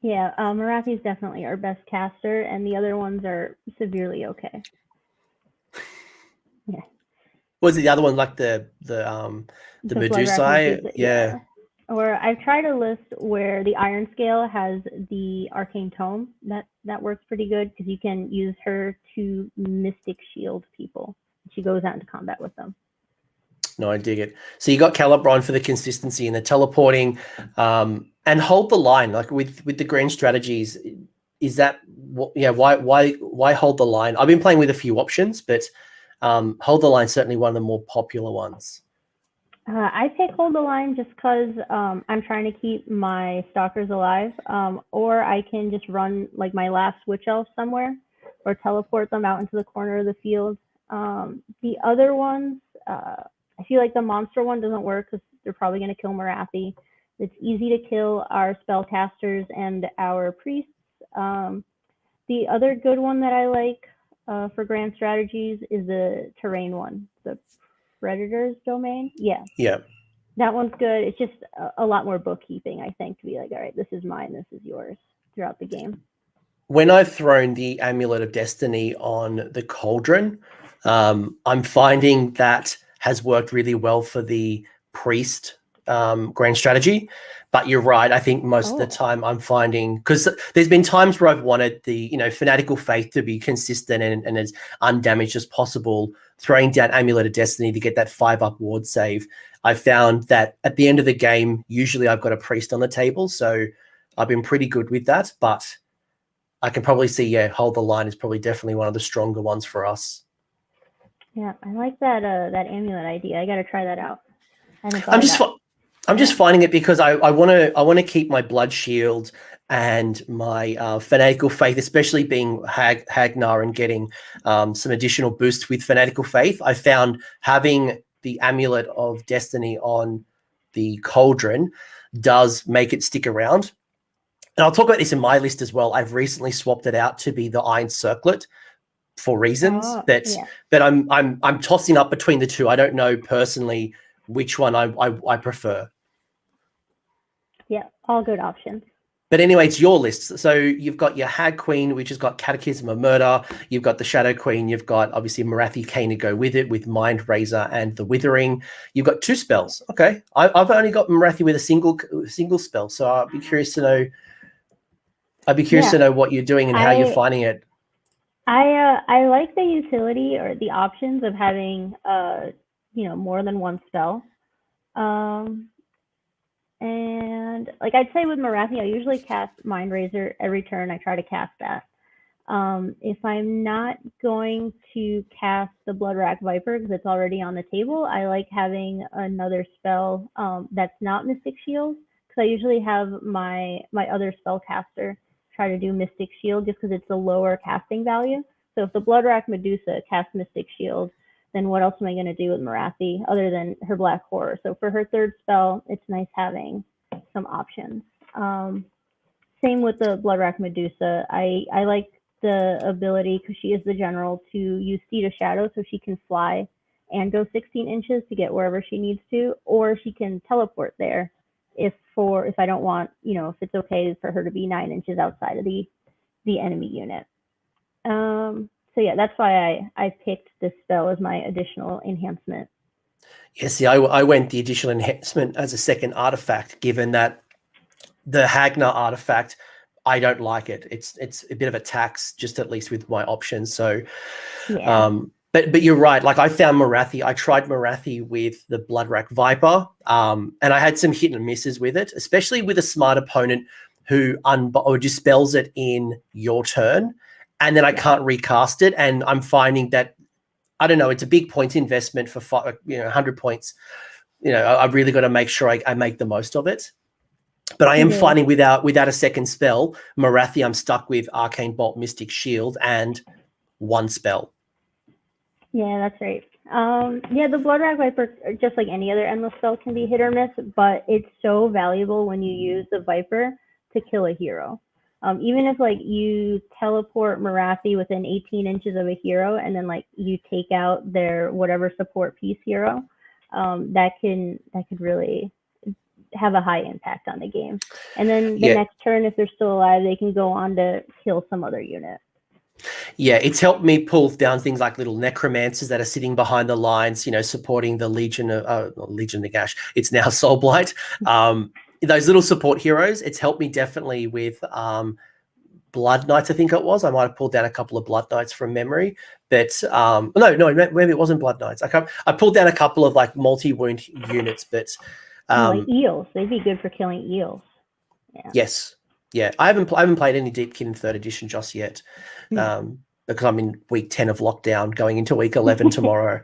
Yeah, Morathi is definitely our best caster, and the other ones are severely okay. Yeah. Was it the other one, like the Medusa? Yeah. Or I've tried a list where the Iron Scale has the Arcane Tome. That works pretty good because you can use her to Mystic Shield people. She goes out into combat with them. No, I dig it. So you got Calibron for the consistency and the teleporting, and hold the line. Like with the grand strategies, is that why hold the line? I've been playing with a few options, but hold the line certainly one of the more popular ones. I pick hold the line just because I'm trying to keep my stalkers alive, or I can just run like my last witch elf somewhere, or teleport them out into the corner of the field. The other ones, I feel like the monster one doesn't work because they're probably going to kill Morathi. It's easy to kill our spellcasters and our priests. The other good one that I like for grand strategies is the terrain one, the Predator's Domain. Yeah. That one's good. It's just a lot more bookkeeping, I think, to be like, all right, this is mine, this is yours throughout the game. When I've thrown the Amulet of Destiny on the Cauldron, I'm finding that has worked really well for the priest grand strategy. But you're right. I think most of the time I'm finding, because there's been times where I've wanted the fanatical faith to be consistent and as undamaged as possible, throwing down Amulet of Destiny to get that 5-up ward save. I found that at the end of the game, usually I've got a priest on the table, so I've been pretty good with that. But I can probably see, hold the line is probably definitely one of the stronger ones for us. Yeah, I like that amulet idea. I got to try that out. I'm just finding it because I want to keep my blood shield and my fanatical faith, especially being Hagnar and getting some additional boost with fanatical faith. I found having the Amulet of Destiny on the Cauldron does make it stick around. And I'll talk about this in my list as well. I've recently swapped it out to be the Iron Circlet for reasons that I'm tossing up between the two. I don't know personally which one I prefer. Yeah, all good options. But anyway, it's your list. So you've got your Hag Queen, which has got Catechism of Murder. You've got the Shadow Queen. You've got obviously Morathi Khaine to go with it, with Mind Razor and the Withering. You've got 2 spells. Okay, I've only got Morathi with a single spell. So I'd be curious to know. To know what you're doing and how you're finding it. I like the utility or the options of having more than one spell. And like I'd say with Morathi, I usually cast Mind Razor every turn. I try to cast that. If I'm not going to cast the Bloodrack Viper because it's already on the table, I like having another spell that's not Mystic Shield, because I usually have my other spellcaster try to do Mystic Shield just because it's a lower casting value. So if the Bloodrack Medusa casts Mystic Shield, then what else am I going to do with Morathi other than her Black Horror? So for her 3rd spell, it's nice having some options. Same with the Bloodrack Medusa. I like the ability, because she is the general, to use Seed of Shadow, so she can fly and go 16 inches to get wherever she needs to, or she can teleport there if I don't want, if it's okay for her to be 9 inches outside of the enemy unit. So yeah, that's why I picked this spell as my additional enhancement. Yeah, see, I went the additional enhancement as a second artifact, given that the Hagnar artifact, I don't like it. It's a bit of a tax, just at least with my options. So But you're right. Like I found Morathi. I tried Morathi with the Bloodrack Viper, and I had some hit and misses with it, especially with a smart opponent who or dispels it in your turn, and then I can't recast it. And I'm finding that I don't know. It's a big point investment for 100 points. I've really got to make sure I make the most of it. But I am finding without a second spell, Morathi, I'm stuck with Arcane Bolt, Mystic Shield, and one spell. Yeah, that's right. The Bloodrack Viper, just like any other endless spell, can be hit or miss, but it's so valuable when you use the Viper to kill a hero. Even if like you teleport Morathi within 18 inches of a hero, and then like you take out their whatever support piece hero, that could really have a high impact on the game. And then the next turn, if they're still alive, they can go on to kill some other unit. Yeah, it's helped me pull down things like little necromancers that are sitting behind the lines, supporting the Legion of Nagash. It's now Soul Blight. Those little support heroes, it's helped me definitely with Blood Knights, I think it was. I might have pulled down a couple of Blood Knights from memory. But no, maybe it wasn't Blood Knights. I pulled down a couple of like multi-wound units, but like eels. They'd be good for killing eels. Yeah. Yes. Yeah, I haven't played any Deep Kin in 3rd edition just yet, because I'm in week 10 of lockdown, going into week 11 tomorrow.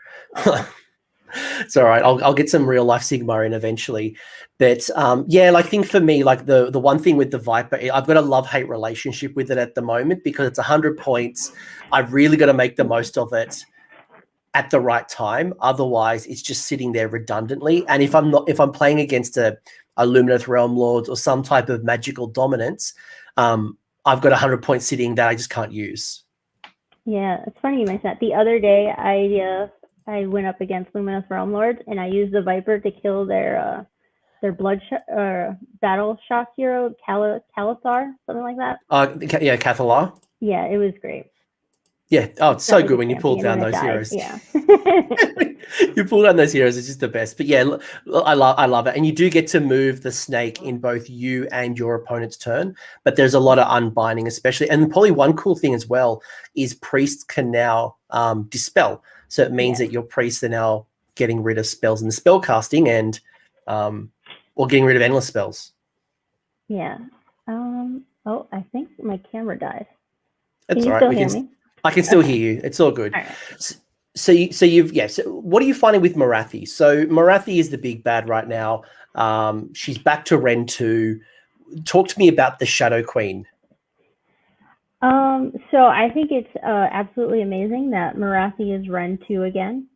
It's all right. I'll get some real life Sigmar in eventually, but I think for me, like the one thing with the Viper, I've got a love-hate relationship with it at the moment because it's 100 points. I've really got to make the most of it at the right time. Otherwise, it's just sitting there redundantly. And if I'm playing against a Lumineth Realm Lords or some type of magical dominance, I've got 100 points sitting that I just can't use. Yeah, it's funny you mentioned that. The other day, I went up against Lumineth Realm Lords, and I used the Viper to kill their battle shock hero, Calathar, something like that. Cathalar. Yeah, it was great. Yeah. Oh, it's so good when you pull down those heroes. Yeah. You pull down those heroes. It's just the best. But yeah, I love it. And you do get to move the snake in both you and your opponent's turn. But there's a lot of unbinding, especially. And probably one cool thing as well is priests can now dispel. So it means that your priests are now getting rid of spells in the spell casting and or getting rid of endless spells. Yeah. I think my camera died. That's all right. Still hear me? I can still hear you. It's all good. All right. So what are you finding with Morathi? So Morathi is the big bad right now. She's back to Ren 2. Talk to me about the Shadow Queen. So I think it's absolutely amazing that Morathi is Ren 2 again.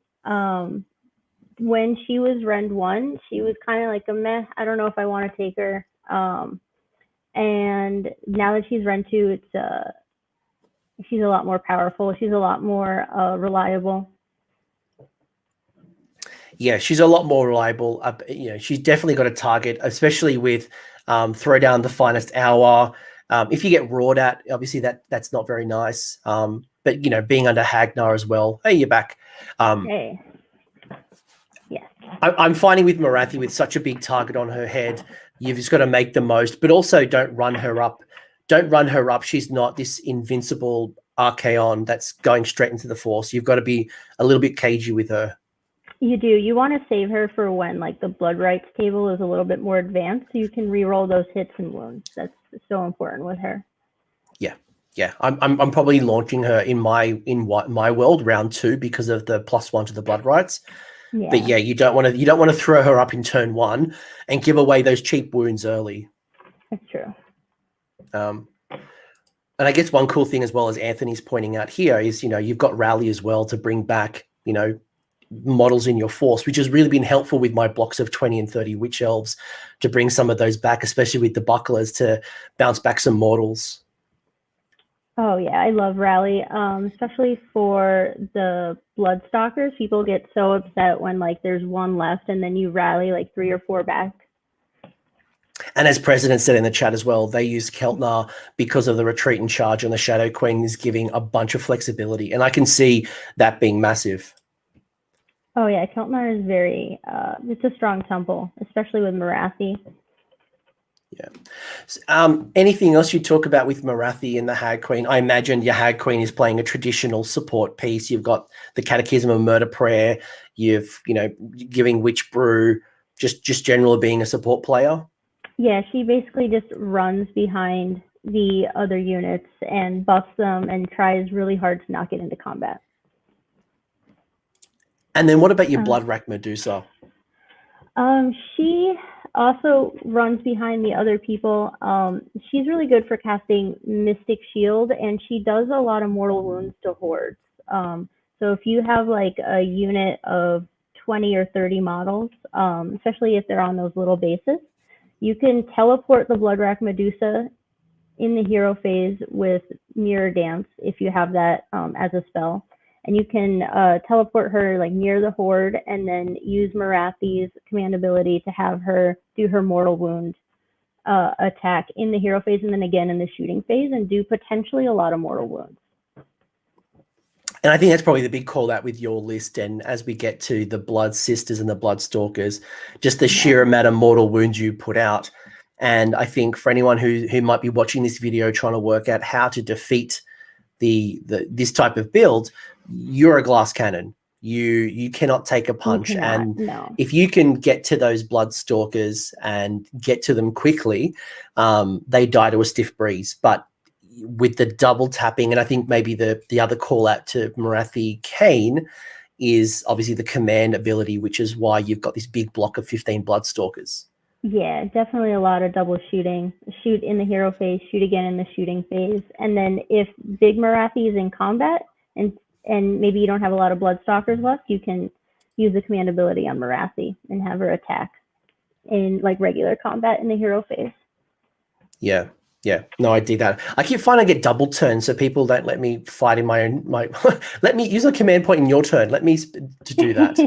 When she was Ren 1, she was kind of like a meh. I don't know if I want to take her. And now that she's Ren 2, she's a lot more powerful. She's a lot more reliable. Yeah, she's a lot more reliable. She's definitely got a target, especially with throw down the finest hour. If you get roared at, obviously that's not very nice. But being under Hagnar as well. Hey, you're back. Hey. Yes. I'm finding with Morathi, with such a big target on her head, you've just got to make the most, but also don't run her up. Don't run her up. She's not this invincible Archaon that's going straight into the Force. You've got to be a little bit cagey with her. You do. You want to save her for when like the blood rights table is a little bit more advanced, so you can re-roll those hits and wounds. That's so important with her. Yeah. I'm probably launching her in my world round 2 because of the +1 to the blood rights. Yeah. But yeah, you don't want to throw her up in turn 1 and give away those cheap wounds early. That's true. And I guess one cool thing as well, as Anthony's pointing out here, is you've got Rally as well to bring back models in your force, which has really been helpful with my blocks of 20 and 30 witch elves to bring some of those back, especially with the bucklers to bounce back some mortals. Oh yeah, I love Rally, especially for the Bloodstalkers. People get so upset when like there's one left and then you rally like 3 or 4 back. And as President said in the chat as well, they use Keltnar because of the retreat and charge, and the Shadow Queen is giving a bunch of flexibility. And I can see that being massive. Oh yeah, Keltnar is very, it's a strong temple, especially with Morathi. Yeah. Anything else you talk about with Morathi and the Hag Queen? I imagine your Hag Queen is playing a traditional support piece. You've got the Catechism of Murder Prayer. You've, giving Witch Brew, just general being a support player. Yeah, she basically just runs behind the other units and buffs them and tries really hard to not get into combat. And then what about your Blood Rack Medusa? She also runs behind the other people. She's really good for casting Mystic Shield, and she does a lot of mortal wounds to hordes. So if you have like a unit of 20 or 30 models, especially if they're on those little bases, you can teleport the Blood Rack Medusa in the hero phase with Mirror Dance if you have that as a spell. And you can teleport her like near the horde and then use Morathi's command ability to have her do her mortal wound attack in the hero phase and then again in the shooting phase and do potentially a lot of mortal wounds. And I think that's probably the big call out with your list. And as we get to the Blood Sisters and the Blood Stalkers, just the sheer amount of mortal wounds you put out. And I think for anyone who might be watching this video trying to work out how to defeat this type of build, you're a glass cannon. You cannot take a punch. If you can get to those Blood Stalkers and get to them quickly, they die to a stiff breeze. But with the double tapping, and I think maybe the other call out to Morathi Khaine is obviously the command ability, which is why you've got this big block of 15 Blood Stalkers. Yeah, definitely a lot of double shooting. Shoot in the hero phase, shoot again in the shooting phase. And then if big Morathi is in combat and maybe you don't have a lot of Bloodstalkers left, you can use the command ability on Morathi and have her attack in like regular combat in the hero phase. Yeah. Yeah, no, I did that. I keep finding I get double turns, so people don't let me fight in my let me use a command point in your turn. Let me to do that.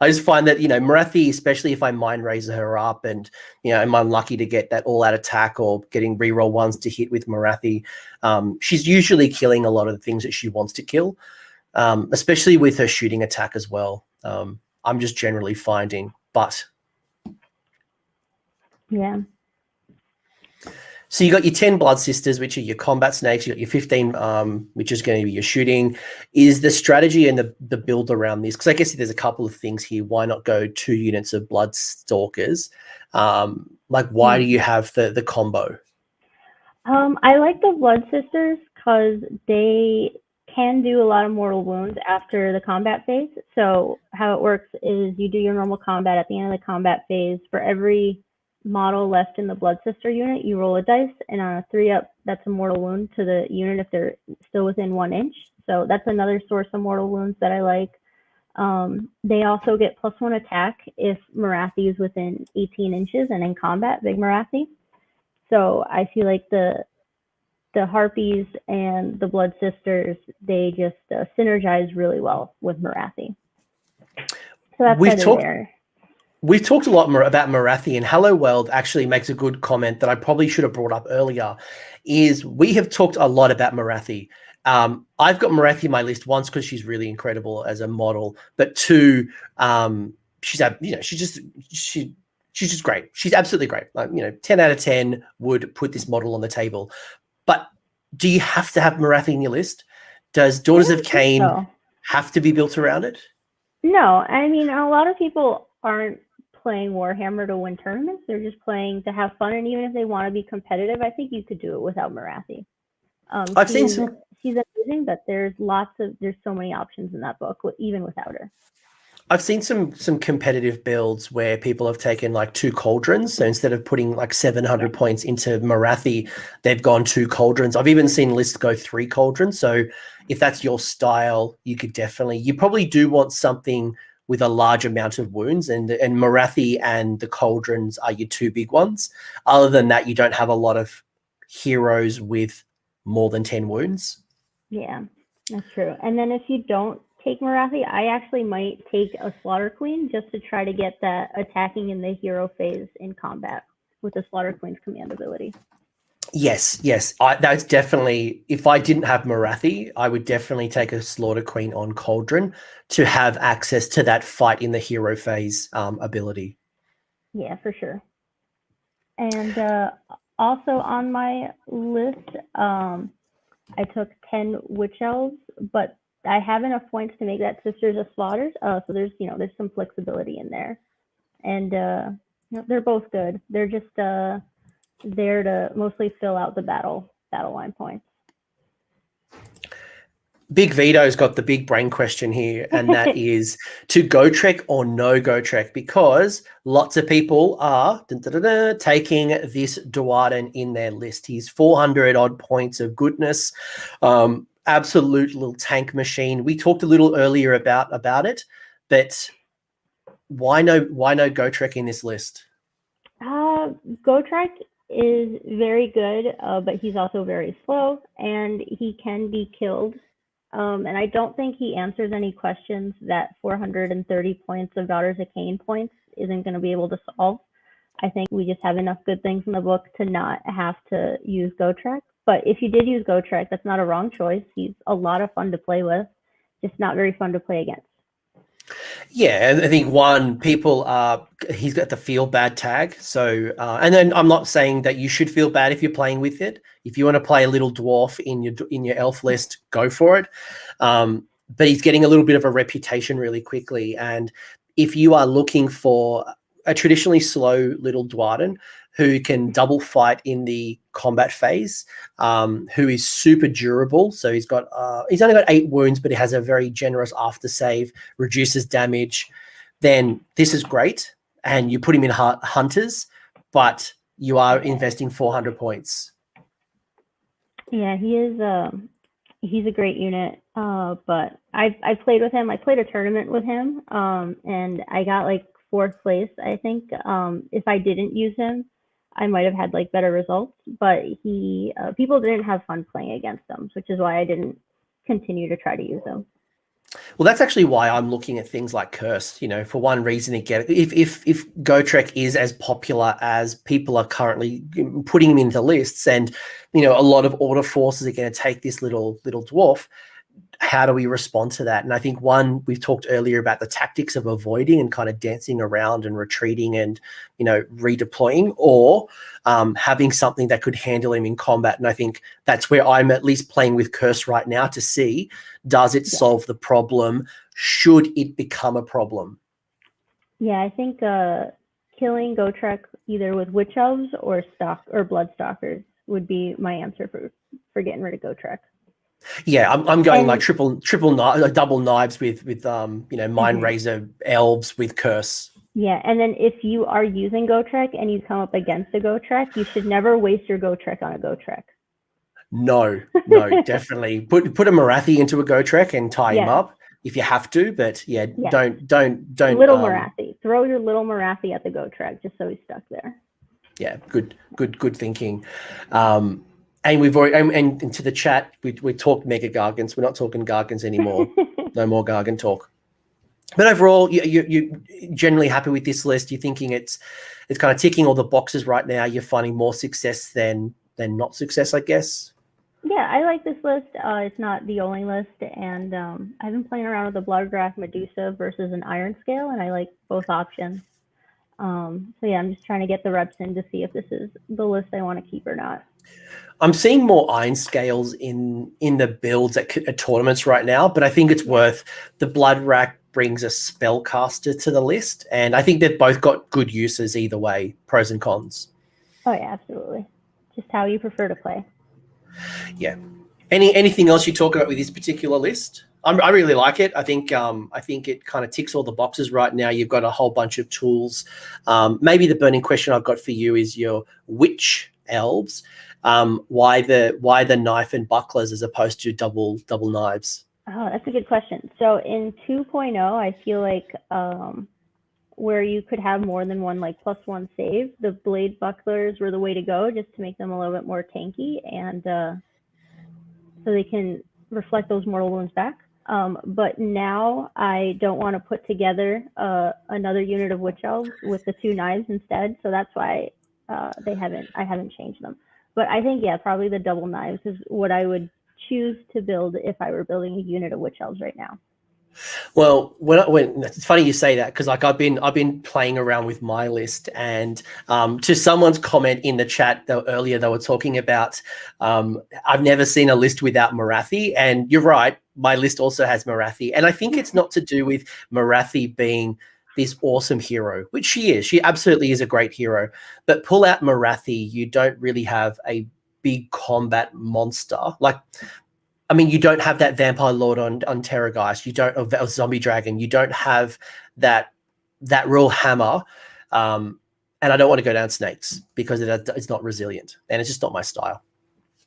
I just find that Morathi, especially if I mind razor her up, and I'm unlucky to get that all out attack or getting reroll ones to hit with Morathi. She's usually killing a lot of the things that she wants to kill, especially with her shooting attack as well. I'm just generally finding, but yeah. So you got your 10 Blood Sisters, which are your combat snakes. You got your 15, which is going to be your shooting. Is the strategy and the build around this? Because I guess there's a couple of things here. Why not go 2 units of Blood Stalkers? Why do you have the combo? I like the Blood Sisters because they can do a lot of mortal wounds after the combat phase. So how it works is you do your normal combat at the end of the combat phase. For every model left in the Blood Sister unit, you roll a dice, and on a 3-up, that's a mortal wound to the unit if they're still within 1 inch. So that's another source of mortal wounds that I like. They also get +1 attack if Morathi is within 18 inches and in combat, big Morathi. So I feel like the Harpies and the Blood Sisters, they just synergize really well with Morathi. So that's why they're there. We've talked a lot more about Morathi, and Hello World actually makes a good comment that I probably should have brought up earlier, is we have talked a lot about Morathi. I've got Morathi on my list once because she's really incredible as a model, but 2, she's just great. She's absolutely great. 10 out of 10 would put this model on the table. But do you have to have Morathi in your list? Does Daughters of Khaine have to be built around it? No, I mean, a lot of people aren't playing Warhammer to win tournaments. They're just playing to have fun, and even if they want to be competitive, I think you could do it without Morathi. I've seen some. She's amazing, but there's so many options in that book, even without her. I've seen some competitive builds where people have taken like 2 cauldrons. So instead of putting like 700 points into Morathi, they've gone 2 cauldrons. I've even seen lists go 3 cauldrons. So if that's your style, you probably do want something with a large amount of wounds, and Morathi and the cauldrons are your 2 big ones. Other than that, you don't have a lot of heroes with more than 10 wounds. Yeah, that's true. And then if you don't take Morathi, I actually might take a Slaughter Queen just to try to get that attacking in the hero phase in combat with the Slaughter Queen's command ability. Yes. That's definitely, if I didn't have Morathi, I would definitely take a Slaughter Queen on Cauldron to have access to that fight in the hero phase ability. Yeah, for sure. And also on my list, I took 10 witch elves, but I have enough points to make that Sisters of Slaughters. So there's some flexibility in there, and they're both good. They're just there to mostly fill out the battle line points. Big Vito's got the big brain question here, and that is to go trek or no go trek, because lots of people are taking this Duarden in their list. He's 400 odd points of goodness, absolute little tank machine. We talked a little earlier about it, but why no go trek in this list? Go trek is very good, but he's also very slow, and he can be killed. And I don't think he answers any questions that 430 points of Daughters of Khaine points isn't going to be able to solve. I think we just have enough good things in the book to not have to use Go Trek. But if you did use Go Trek, that's not a wrong choice. He's a lot of fun to play with, just not very fun to play against. Yeah, and I think he's got the feel bad tag. So, and then I'm not saying that you should feel bad if you're playing with it. If you want to play a little dwarf in your elf list, go for it. But he's getting a little bit of a reputation really quickly. And if you are looking for a traditionally slow little Duarden who can double fight in the combat phase, who is super durable. So he's only got 8 wounds, but he has a very generous after save, reduces damage. Then this is great, and you put him in hunters, but you are investing 400 points. Yeah, he is. He's a great unit. But I've played with him. I played a tournament with him, and I got like 4th place, I think. If I didn't use him, I might have had like better results, but people didn't have fun playing against him, which is why I didn't continue to try to use him. Well, that's actually why I'm looking at things like Curse. For one reason, again, if Go Trek is as popular as people are currently putting him into lists, and a lot of order forces are going to take this little dwarf, how do we respond to that? And I think we've talked earlier about the tactics of avoiding and kind of dancing around and retreating and, redeploying, or having something that could handle him in combat. And I think that's where I'm at least playing with Curse right now to see, does it solve the problem? Should it become a problem? Yeah, I think killing Go Trek either with Witch Elves or Bloodstalkers would be my answer for getting rid of Go Trek. Yeah, I'm going like double knives with Mind Razor Elves with Curse. Yeah, and then if you are using Go Trek and you come up against a Go Trek, you should never waste your Go Trek on a Go Trek. No, definitely put a Marathi into a Go Trek and tie him up if you have to. But don't. Little Marathi. Throw your little Marathi at the Go Trek just so he's stuck there. Yeah, good thinking. And we've already, and into the chat, we talked Mega Gargants. We're not talking Gargants anymore. No more Gargant talk. But overall, you're generally happy with this list. You're thinking it's kind of ticking all the boxes right now. You're finding more success than not success, I guess. Yeah, I like this list. It's not the only list, and I've been playing around with the Bloodwrath Medusa versus an Iron Scale, and I like both options. So yeah, I'm just trying to get the reps in to see if this is the list I want to keep or not. I'm seeing more Iron Scales in the builds at tournaments right now, but I think it's worth. The Blood Rack brings a spellcaster to the list, and I think they've both got good uses either way, pros and cons. Oh yeah, absolutely. Just how you prefer to play. Yeah. Anything else you talk about with this particular list? I really like it. I think it kind of ticks all the boxes right now. You've got a whole bunch of tools. Maybe the burning question I've got for you is your witch elves. Why the knife and bucklers as opposed to double knives? Oh, that's a good question. So in 2.0, I feel like where you could have more than one like +1 save, the blade bucklers were the way to go, just to make them a little bit more tanky, and so they can reflect those mortal wounds back. But now I don't want to put together another unit of witch elves with the 2 knives instead, so that's why I haven't changed them. But I think, yeah, probably the double knives is what I would choose to build if I were building a unit of witch elves right now. Well, when it's funny you say that, because like I've been playing around with my list, and to someone's comment in the chat earlier, they were talking about I've never seen a list without Morathi, and you're right, my list also has Morathi, and I think it's not to do with Morathi being this awesome hero, which she is. She absolutely is a great hero, but pull out Morathi, you don't really have a big combat monster like. I mean, you don't have that Vampire Lord on Terrorgeist. You don't have a Zombie Dragon. You don't have that real hammer. And I don't want to go down snakes because it's not resilient, and it's just not my style.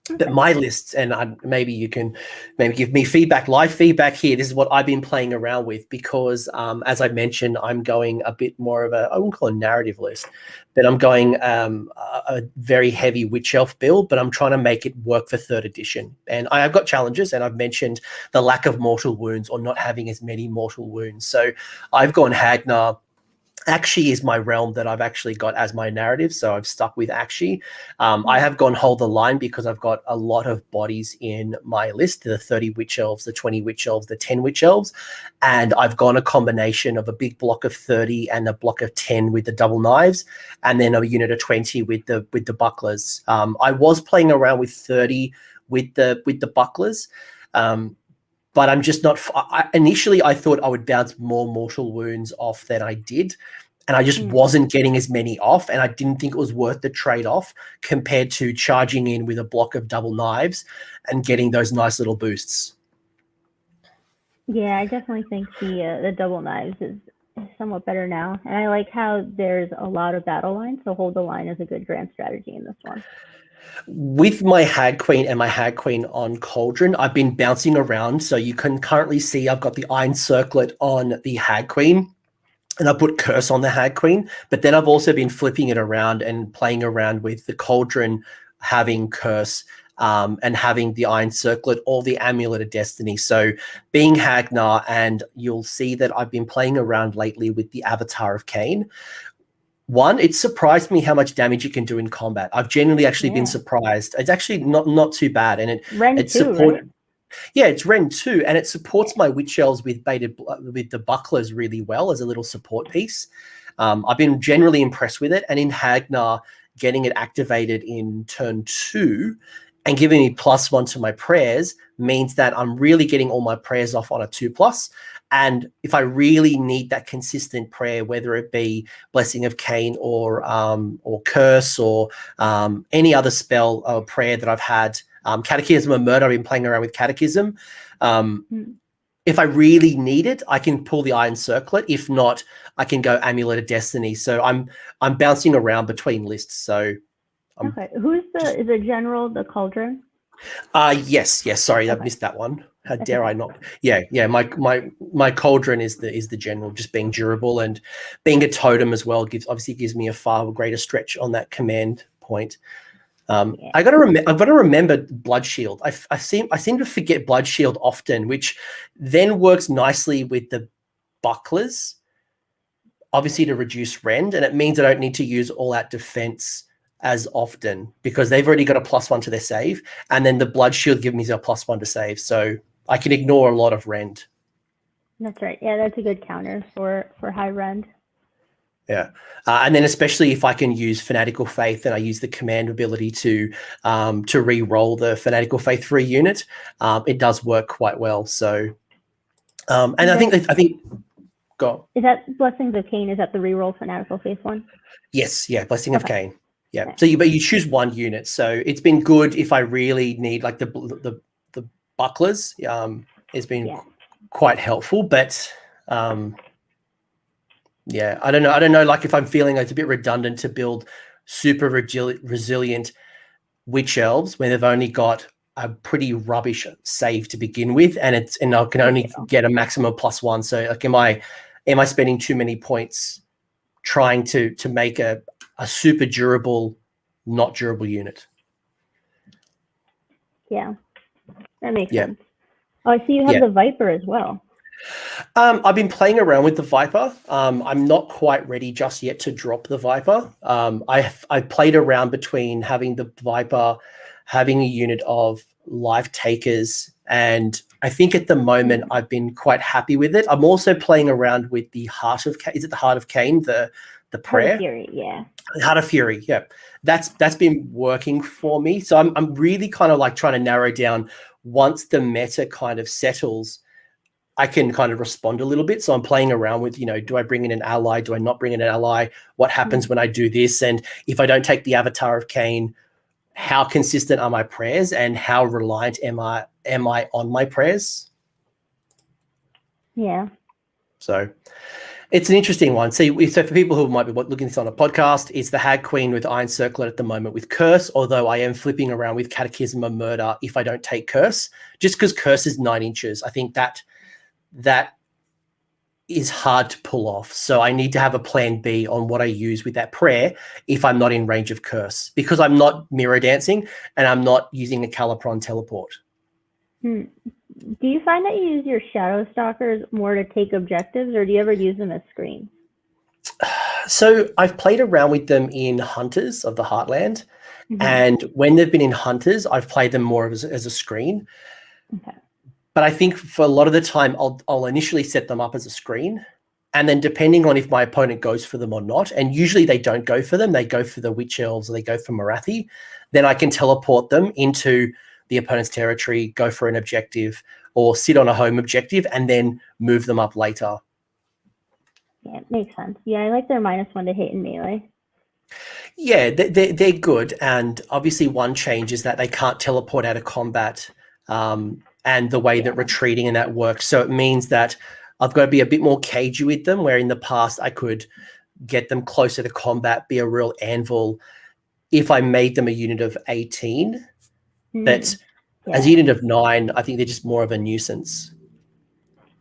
Okay. But my lists, and maybe you can give me feedback, live feedback here. This is what I've been playing around with because, as I mentioned, I'm going a bit more of I wouldn't call it a narrative list, but I'm going a very heavy Witch Elf build, but I'm trying to make it work for 3rd edition. And I've got challenges, and I've mentioned the lack of mortal wounds or not having as many mortal wounds. So I've gone Hagnar. Akshi is my realm that I've actually got as my narrative, so I've stuck with Akshi. I have gone Hold the Line because I've got a lot of bodies in my list, the 30 Witch Elves, the 20 Witch Elves, the 10 Witch Elves, and I've gone a combination of a big block of 30 and a block of 10 with the double knives, and then a unit of 20 with the bucklers. I was playing around with 30 with the bucklers, but I'm just not. Initially, I thought I would bounce more mortal wounds off than I did, and I just wasn't getting as many off, and I didn't think it was worth the trade-off compared to charging in with a block of double knives and getting those nice little boosts. Yeah, I definitely think the double knives is somewhat better now, and I like how there's a lot of battle lines, so Hold the Line is a good grand strategy in this one. With my Hag Queen and my Hag Queen on Cauldron, I've been bouncing around. So you can currently see I've got the Iron Circlet on the Hag Queen, and I put Curse on the Hag Queen. But then I've also been flipping it around and playing around with the Cauldron having Curse and having the Iron Circlet or the Amulet of Destiny. So being Hagnar, and you'll see that I've been playing around lately with the Avatar of Khaine. One, it surprised me how much damage it can do in combat. I've genuinely actually been surprised. It's actually not too bad, and it supports. Right? Yeah, it's Ren 2, and it supports my Witch Elves with the bucklers really well as a little support piece. I've been generally impressed with it, and in Hagnar, getting it activated in turn 2 and giving me +1 to my prayers means that I'm really getting all my prayers off on a 2+. And if I really need that consistent prayer, whether it be Blessing of Khaine or Curse or any other spell or prayer that I've had, Catechism of Murder, I've been playing around with Catechism. If I really need it, I can pull the Iron Circlet. If not, I can go Amulet of Destiny. So I'm bouncing around between lists. So okay, is the general the Cauldron? Yes. Sorry, I missed that one. How dare I not? Yeah. My Cauldron is the general, just being durable and being a totem as well gives me a far greater stretch on that command point. I've got to remember Blood Shield. I seem to forget Blood Shield often, which then works nicely with the bucklers, obviously to reduce rend, and it means I don't need to use all out defense as often because they've already got a +1 to their save, and then the Blood Shield gives me a +1 to save, so I can ignore a lot of rend. That's right. Yeah, that's a good counter for high rend. Yeah, and then especially if I can use Fanatical Faith and I use the command ability to re-roll the Fanatical Faith for a unit, it does work quite well. So, and I think. Go. Is that Blessings of Khaine? Is that the re-roll Fanatical Faith one? Yes. Yeah, Blessing of Khaine. Yeah. Okay. So you choose one unit. So it's been good if I really need like the bucklers. It's been quite helpful, but. Yeah, I don't know. Like if I'm feeling like it's a bit redundant to build super resilient Witch Elves when they've only got a pretty rubbish save to begin with, and I can only get a maximum +1. So like, am I spending too many points trying to make a super durable, not durable unit? Yeah, that makes sense. Oh, I see you have the Viper as well. I've been playing around with the Viper. I'm not quite ready just yet to drop the Viper. I played around between having the Viper, having a unit of life takers, and I think at the moment I've been quite happy with it. I'm also playing around with the Heart of Is it the Heart of Khaine, the prayer? Heart of Fury, yeah. Heart of Fury, yeah. That's been working for me. So I'm really kind of like trying to narrow down, once the meta kind of settles, I can kind of respond a little bit. So I'm playing around with, do I bring in an ally? Do I not bring in an ally? What happens when I do this? And if I don't take the Avatar of Khaine, how consistent are my prayers, and how reliant am I on my prayers? Yeah. So it's an interesting one. So for people who might be looking at this on a podcast, it's the Hag Queen with Iron Circlet at the moment with Curse, although I am flipping around with Catechism of Murder if I don't take Curse, just because Curse is 9 inches. I think that is hard to pull off. So I need to have a plan B on what I use with that prayer if I'm not in range of Curse, because I'm not mirror dancing and I'm not using a Calipron teleport. Do you find that you use your Shadow Stalkers more to take objectives, or do you ever use them as screens? So I've played around with them in Hunters of the Heartland, and when they've been in Hunters, I've played them more as a screen. Okay. But I think for a lot of the time, I'll initially set them up as a screen, and then depending on if my opponent goes for them or not, and usually they don't go for them, they go for the Witch Elves or they go for Morathi, then I can teleport them into the opponent's territory, go for an objective, or sit on a home objective, and then move them up later. Yeah, it makes sense. Yeah, I like their -1 to hit in melee. Yeah, they're good. And obviously one change is that they can't teleport out of combat, and the way that retreating and that works. So it means that I've got to be a bit more cagey with them, where in the past I could get them closer to combat, be a real anvil if I made them a unit of 18. But as a unit of 9, I think they're just more of a nuisance.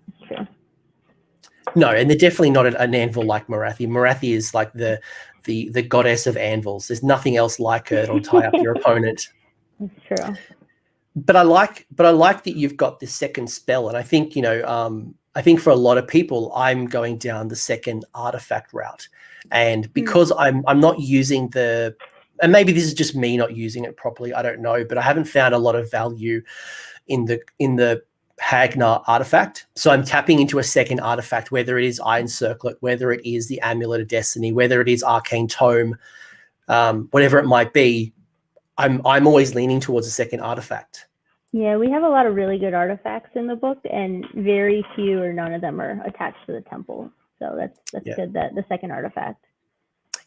That's true. No, and they're definitely not an anvil like Morathi. Morathi is like the goddess of anvils. There's nothing else like her. It'll tie up your opponent. That's true. But I like that you've got this second spell, and I think I think for a lot of people, I'm going down the second artifact route, and because I'm not using and maybe this is just me not using it properly, I don't know, but I haven't found a lot of value in the Hagnar artifact. So I'm tapping into a second artifact, whether it is Iron Circlet, whether it is the Amulet of Destiny, whether it is Arcane Tome, whatever it might be. I'm always leaning towards a second artifact. Yeah, we have a lot of really good artifacts in the book, and very few or none of them are attached to the temple. So that's good, that the second artifact.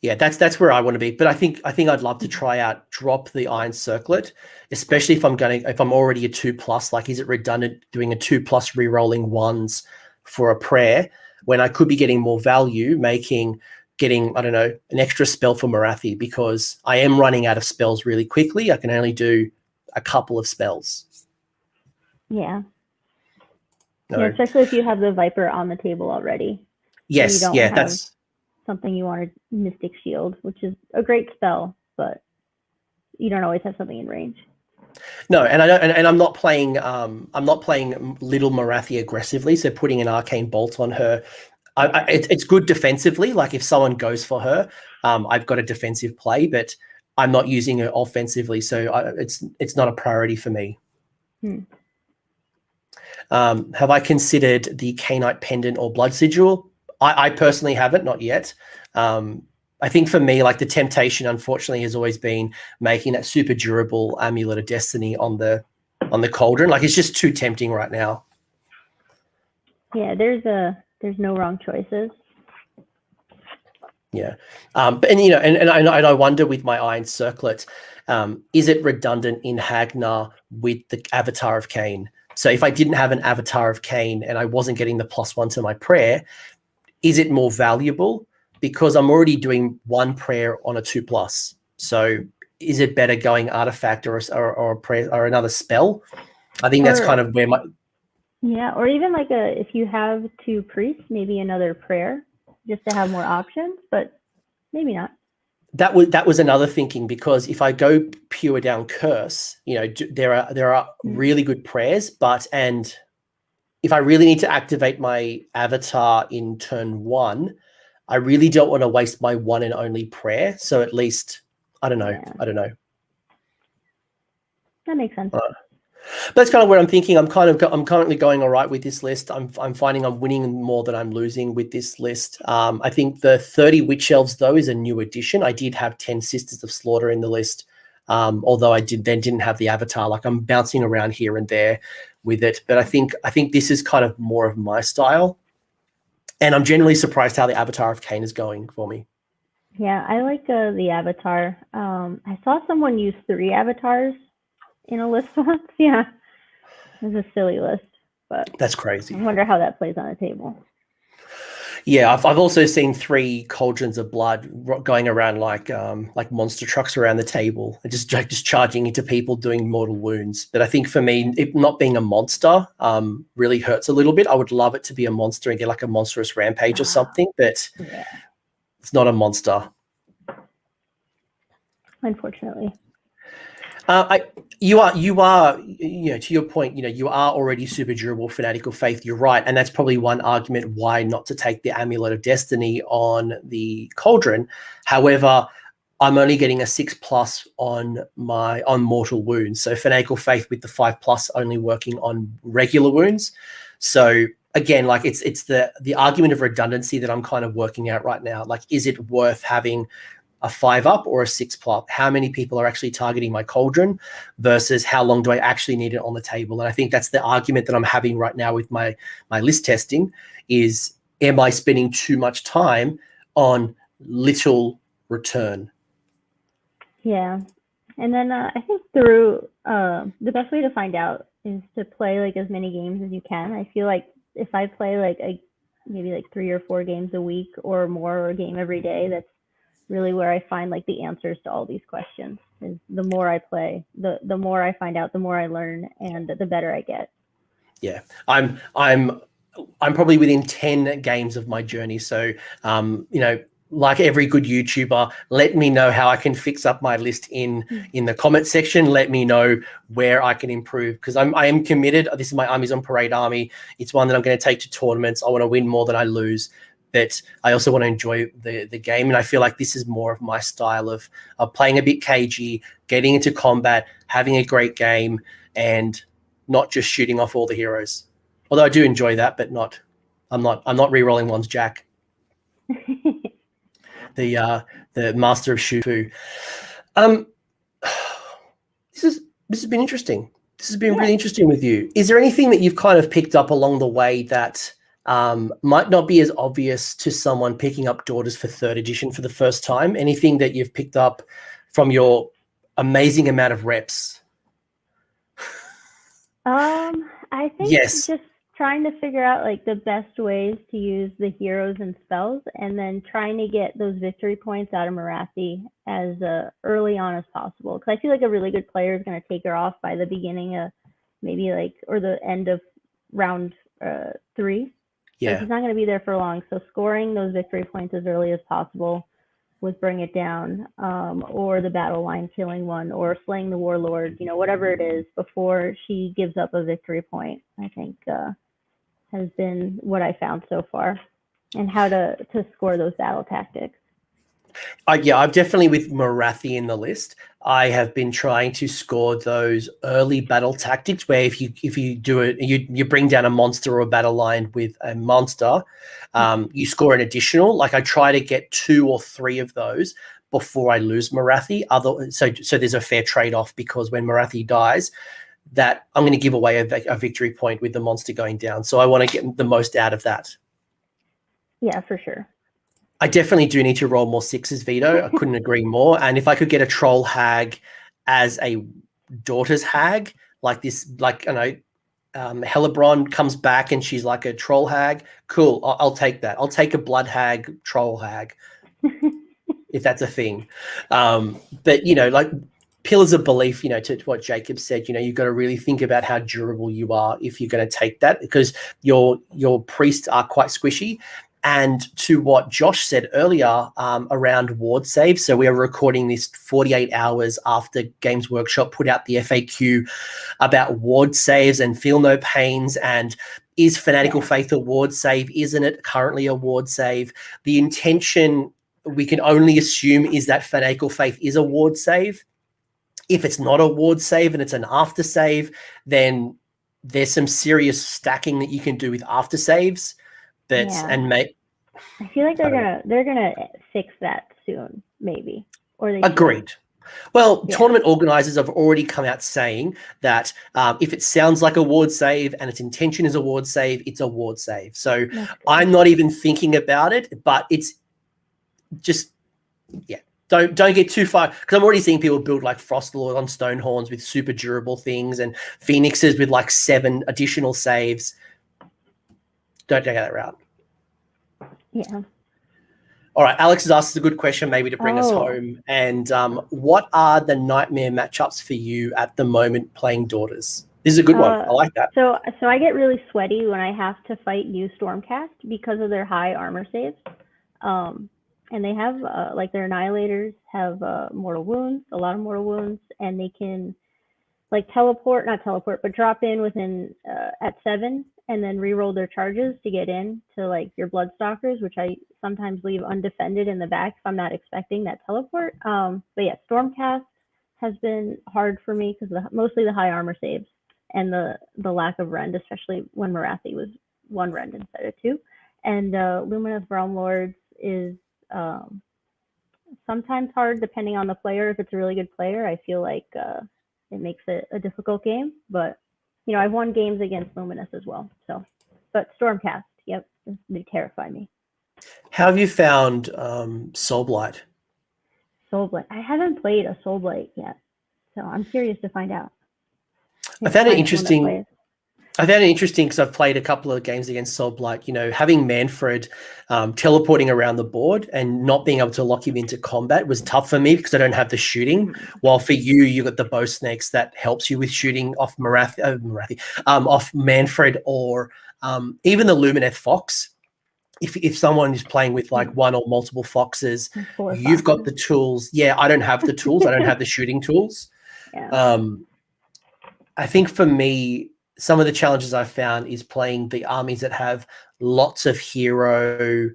Yeah, that's where I want to be. But I think I'd love to try out drop the Iron Circlet, especially if I'm already a 2+. Like, is it redundant doing a 2+ re-rolling 1s for a prayer when I could be getting more value, getting, I don't know, an extra spell for Morathi, because I am running out of spells really quickly. I can only do a couple of spells. Yeah. No. Yeah, especially if you have the Viper on the table already. Yes, so that's something you want, a Mystic Shield, which is a great spell, but you don't always have something in range. No, and I don't, and I'm not playing little Morathi aggressively. So putting an Arcane Bolt on her, it's good defensively. Like, if someone goes for her, I've got a defensive play, but I'm not using it offensively, so it's not a priority for me. Have I considered the Khainite Pendant or Blood Sigil? I personally haven't, not yet. I think for me, like, the temptation, unfortunately, has always been making that super durable Amulet of Destiny on the cauldron. Like, it's just too tempting right now. Yeah, there's no wrong choices. Yeah, and I wonder with my Iron Circlet, is it redundant in Hagnar with the Avatar of Khaine? So if I didn't have an Avatar of Khaine and I wasn't getting the +1 to my prayer, is it more valuable? Because I'm already doing one prayer on a 2+. So is it better going artifact or a prayer or another spell? I think that's kind of where my... Yeah, or even like if you have 2 priests, maybe another prayer, just to have more options, but maybe not. That was another thinking, because if I go pure down Curse, there are really good prayers, and if I really need to activate my Avatar in turn 1, I really don't want to waste my one and only prayer. So at least, I don't know. That makes sense. That's kind of what I'm thinking. I'm currently going all right with this list. I'm finding I'm winning more than I'm losing with this list. I think the 30 Witch Elves though is a new addition. I did have 10 Sisters of Slaughter in the list, although I didn't have the Avatar. Like I'm bouncing around here and there with it, but I think this is kind of more of my style, and I'm generally surprised how the Avatar of Khaine is going for me. Yeah, I like the Avatar. I saw someone use 3 avatars in a list once. Yeah, it was a silly list, but That's crazy. I wonder how that plays on a table. Yeah, I've also seen 3 cauldrons of blood going around like monster trucks around the table, and just charging into people doing mortal wounds. But I think for me, it not being a monster really hurts a little bit. I would love it to be a monster and get like a monstrous rampage or something, but Yeah, it's not a monster. unfortunately. You are, to your point, you are already super durable, Fanatical Faith. You're right. And that's probably one argument why not to take the Amulet of Destiny on the Cauldron. However, I'm only getting a 6+ on mortal wounds. So Fanatical Faith with the 5+ only working on regular wounds. So again, like it's the argument of redundancy that I'm kind of working out right now. Like, is it worth having a 5+ or a 6+? How many people are actually targeting my Cauldron versus how long do I actually need it on the table? And I think that's the argument that I'm having right now with my list testing is, am I spending too much time on little return? Yeah, and then I think through the best way to find out is to play like as many games as you can. I feel like if I play like maybe like 3 or 4 games a week or more, or a game every day, that's really where I find like the answers to all these questions. Is the more I play, the more I find out, the more I learn, and the better I get. Yeah, I'm probably within 10 games of my journey. So, like every good YouTuber, let me know how I can fix up my list in the comment section. Let me know where I can improve, because I am committed. This is my Armies on Parade army. It's one that I'm going to take to tournaments. I want to win more than I lose, but I also want to enjoy the game. And I feel like this is more of my style of playing a bit cagey, getting into combat, having a great game, and not just shooting off all the heroes. Although I do enjoy that, but I'm not re-rolling one's Jack. The Master of Shufu. This has been interesting. This has been really interesting with you. Is there anything that you've kind of picked up along the way that might not be as obvious to someone picking up Daughters for 3rd edition for the first time? Anything that you've picked up from your amazing amount of reps? I think just trying to figure out like the best ways to use the heroes and spells, and then trying to get those victory points out of Morathi as early on as possible. Because I feel like a really good player is going to take her off by the beginning of maybe or the end of round 3. Yeah, she's not going to be there for long. So scoring those victory points as early as possible with Bring It Down, or the battle line killing one, or slaying the warlord, whatever it is, before she gives up a victory point, I think has been what I found so far, and how to score those battle tactics. I've definitely, with Morathi in the list, I have been trying to score those early battle tactics where if you do it, you bring down a monster or a battle line with a monster, you score an additional. Like I try to get 2 or 3 of those before I lose Morathi. So there's a fair trade-off, because when Morathi dies, that I'm going to give away a victory point with the monster going down. So I want to get the most out of that. Yeah, for sure. I definitely do need to roll more 6s, Vito. I couldn't agree more. And if I could get a troll hag as a Daughters hag, like this, Hellebrand comes back and she's like a troll hag, cool, I'll take that. I'll take a blood hag, troll hag, if that's a thing. But, like pillars of belief, to what Jacob said, you've got to really think about how durable you are if you're going to take that, because your priests are quite squishy. And to what Josh said earlier around ward saves, so we are recording this 48 hours after Games Workshop put out the FAQ about ward saves and feel no pains, and is Fanatical Faith a ward save? Isn't it currently a ward save? The intention, we can only assume, is that Fanatical Faith is a ward save. If it's not a ward save and it's an after save, then there's some serious stacking that you can do with after saves. I feel like they're gonna fix that soon, maybe. Or they agreed. Well, tournament organizers have already come out saying that if it sounds like a ward save and its intention is a ward save, it's a ward save. So I'm not even thinking about it, but it's just, don't get too far, because I'm already seeing people build like Frostlord on Stonehorns with super durable things and Phoenixes with like 7 additional saves. Don't go that route. Yeah. All right, Alex has asked us a good question maybe to bring us home. And what are the nightmare matchups for you at the moment playing Daughters? This is a good one. I like that. So I get really sweaty when I have to fight new Stormcast because of their high armor saves. And they have, like their Annihilators have mortal wounds, a lot of mortal wounds, and they can like not teleport, but drop in within at 7 and then re-roll their charges to get in to like your Bloodstalkers, which I sometimes leave undefended in the back if I'm not expecting that teleport. But yeah, Stormcast has been hard for me because mostly the high armor saves and the lack of rend, especially when Morathi was 1 rend instead of 2. And Luminous Realm Lords is sometimes hard depending on the player. If it's a really good player, I feel like it makes it a difficult game, but I've won games against Luminous as well. So, but Stormcast, they terrify me. How have you found Soul Blight? Soul Blight. I haven't played a Soul Blight yet, so I'm curious to find out. I found it interesting because I've played a couple of games against Soul Blight. Having Manfred teleporting around the board and not being able to lock him into combat was tough for me because I don't have the shooting. While for you got the bow snakes that helps you with shooting off off Manfred, or even the Lumineth Fox. If someone is playing with like 1 or multiple foxes, you've got the tools. Yeah, I don't have the tools. I don't have the shooting tools. Yeah. I think for me, some of the challenges I've found is playing the armies that have lots of hero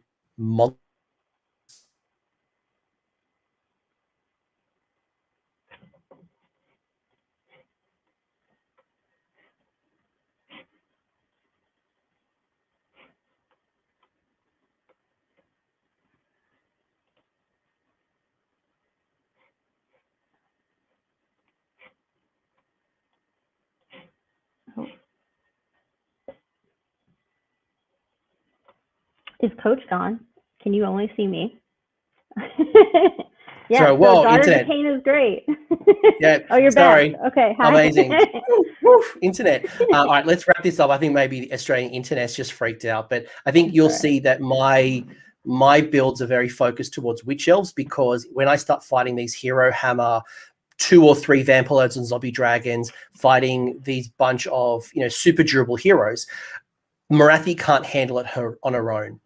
Is Coach gone? Can you only see me? Yeah, so Daughter of Khaine is great. Yeah. Oh, you're sorry. back. Okay. Hi. Amazing. Internet. All right, let's wrap this up. I think maybe the Australian internet's just freaked out, but I think you'll see that my builds are very focused towards Witch Elves, because when I start fighting these Hero Hammer 2 or 3 Vampire and Zombie Dragons, fighting these bunch of super durable heroes, Morathi can't handle it on her own.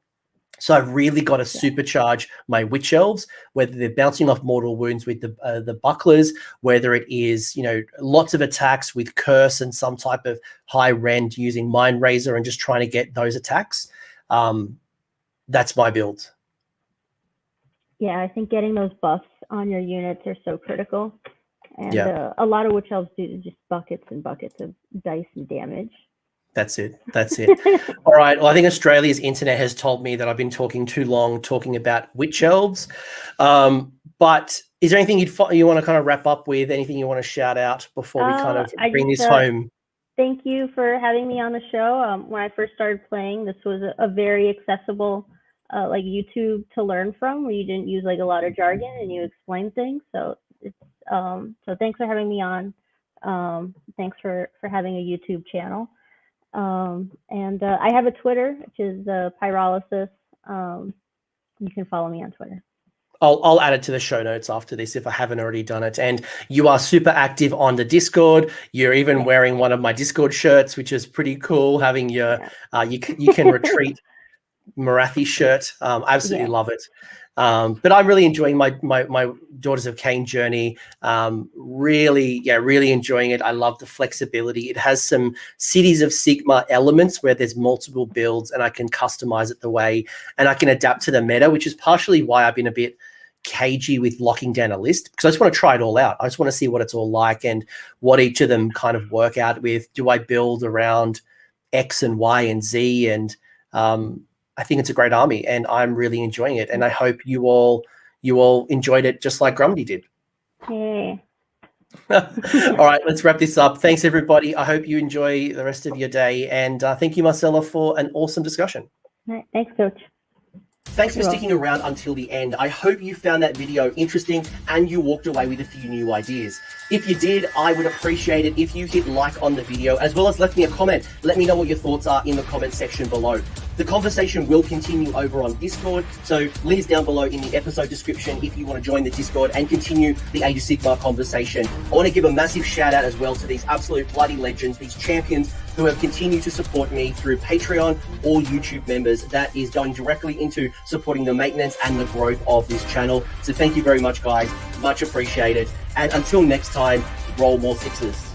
So I've really got to supercharge my Witch Elves, whether they're bouncing off mortal wounds with the bucklers, whether it is lots of attacks with curse and some type of high rend using Mind Razor and just trying to get those attacks. That's my build. Yeah, I think getting those buffs on your units are so critical, and a lot of Witch Elves do just buckets and buckets of dice and damage. That's it. All right. Well, I think Australia's internet has told me that I've been talking too long talking about Witch Elves. But is there anything you want to kind of wrap up with? Anything you want to shout out before we kind of bring this home? Thank you for having me on the show. When I first started playing, this was a very accessible like YouTube to learn from, where you didn't use like a lot of jargon and you explained things. So it's so thanks for having me on. Thanks for having a YouTube channel. And I have a Twitter, which is Pyrolysis. You can follow me on Twitter. I'll add it to the show notes after this if I haven't already done it. And you are super active on the Discord. You're even wearing one of my Discord shirts, which is pretty cool. Having your you can retreat Morathi shirt. Absolutely love it. But I'm really enjoying my Daughters of Khaine journey. Really enjoying it. I love the flexibility. It has some Cities of Sigmar elements where there's multiple builds and I can customize it the way, and I can adapt to the meta, which is partially why I've been a bit cagey with locking down a list because I just want to try it all out. I just want to see what it's all like and what each of them kind of work out with. Do I build around X and Y and Z? And I think it's a great army, and I'm really enjoying it. And I hope you all enjoyed it just like Grumdy did. Yeah. All right, let's wrap this up. Thanks, everybody. I hope you enjoy the rest of your day. And thank you, Marcella, for an awesome discussion. All right. Thanks, Coach. Thanks for sticking around until the end. I hope you found that video interesting and you walked away with a few new ideas. If you did, I would appreciate it if you hit like on the video, as well as left me a comment. Let me know what your thoughts are in the comment section below. The conversation will continue over on Discord, so links down below in the episode description if you want to join the Discord and continue the Age of Sigmar conversation. I want to give a massive shout out as well to these absolute bloody legends, these champions who have continued to support me through Patreon or YouTube members. That is going directly into supporting the maintenance and the growth of this channel. So thank you very much, guys. Much appreciated. And until next time, roll more sixes.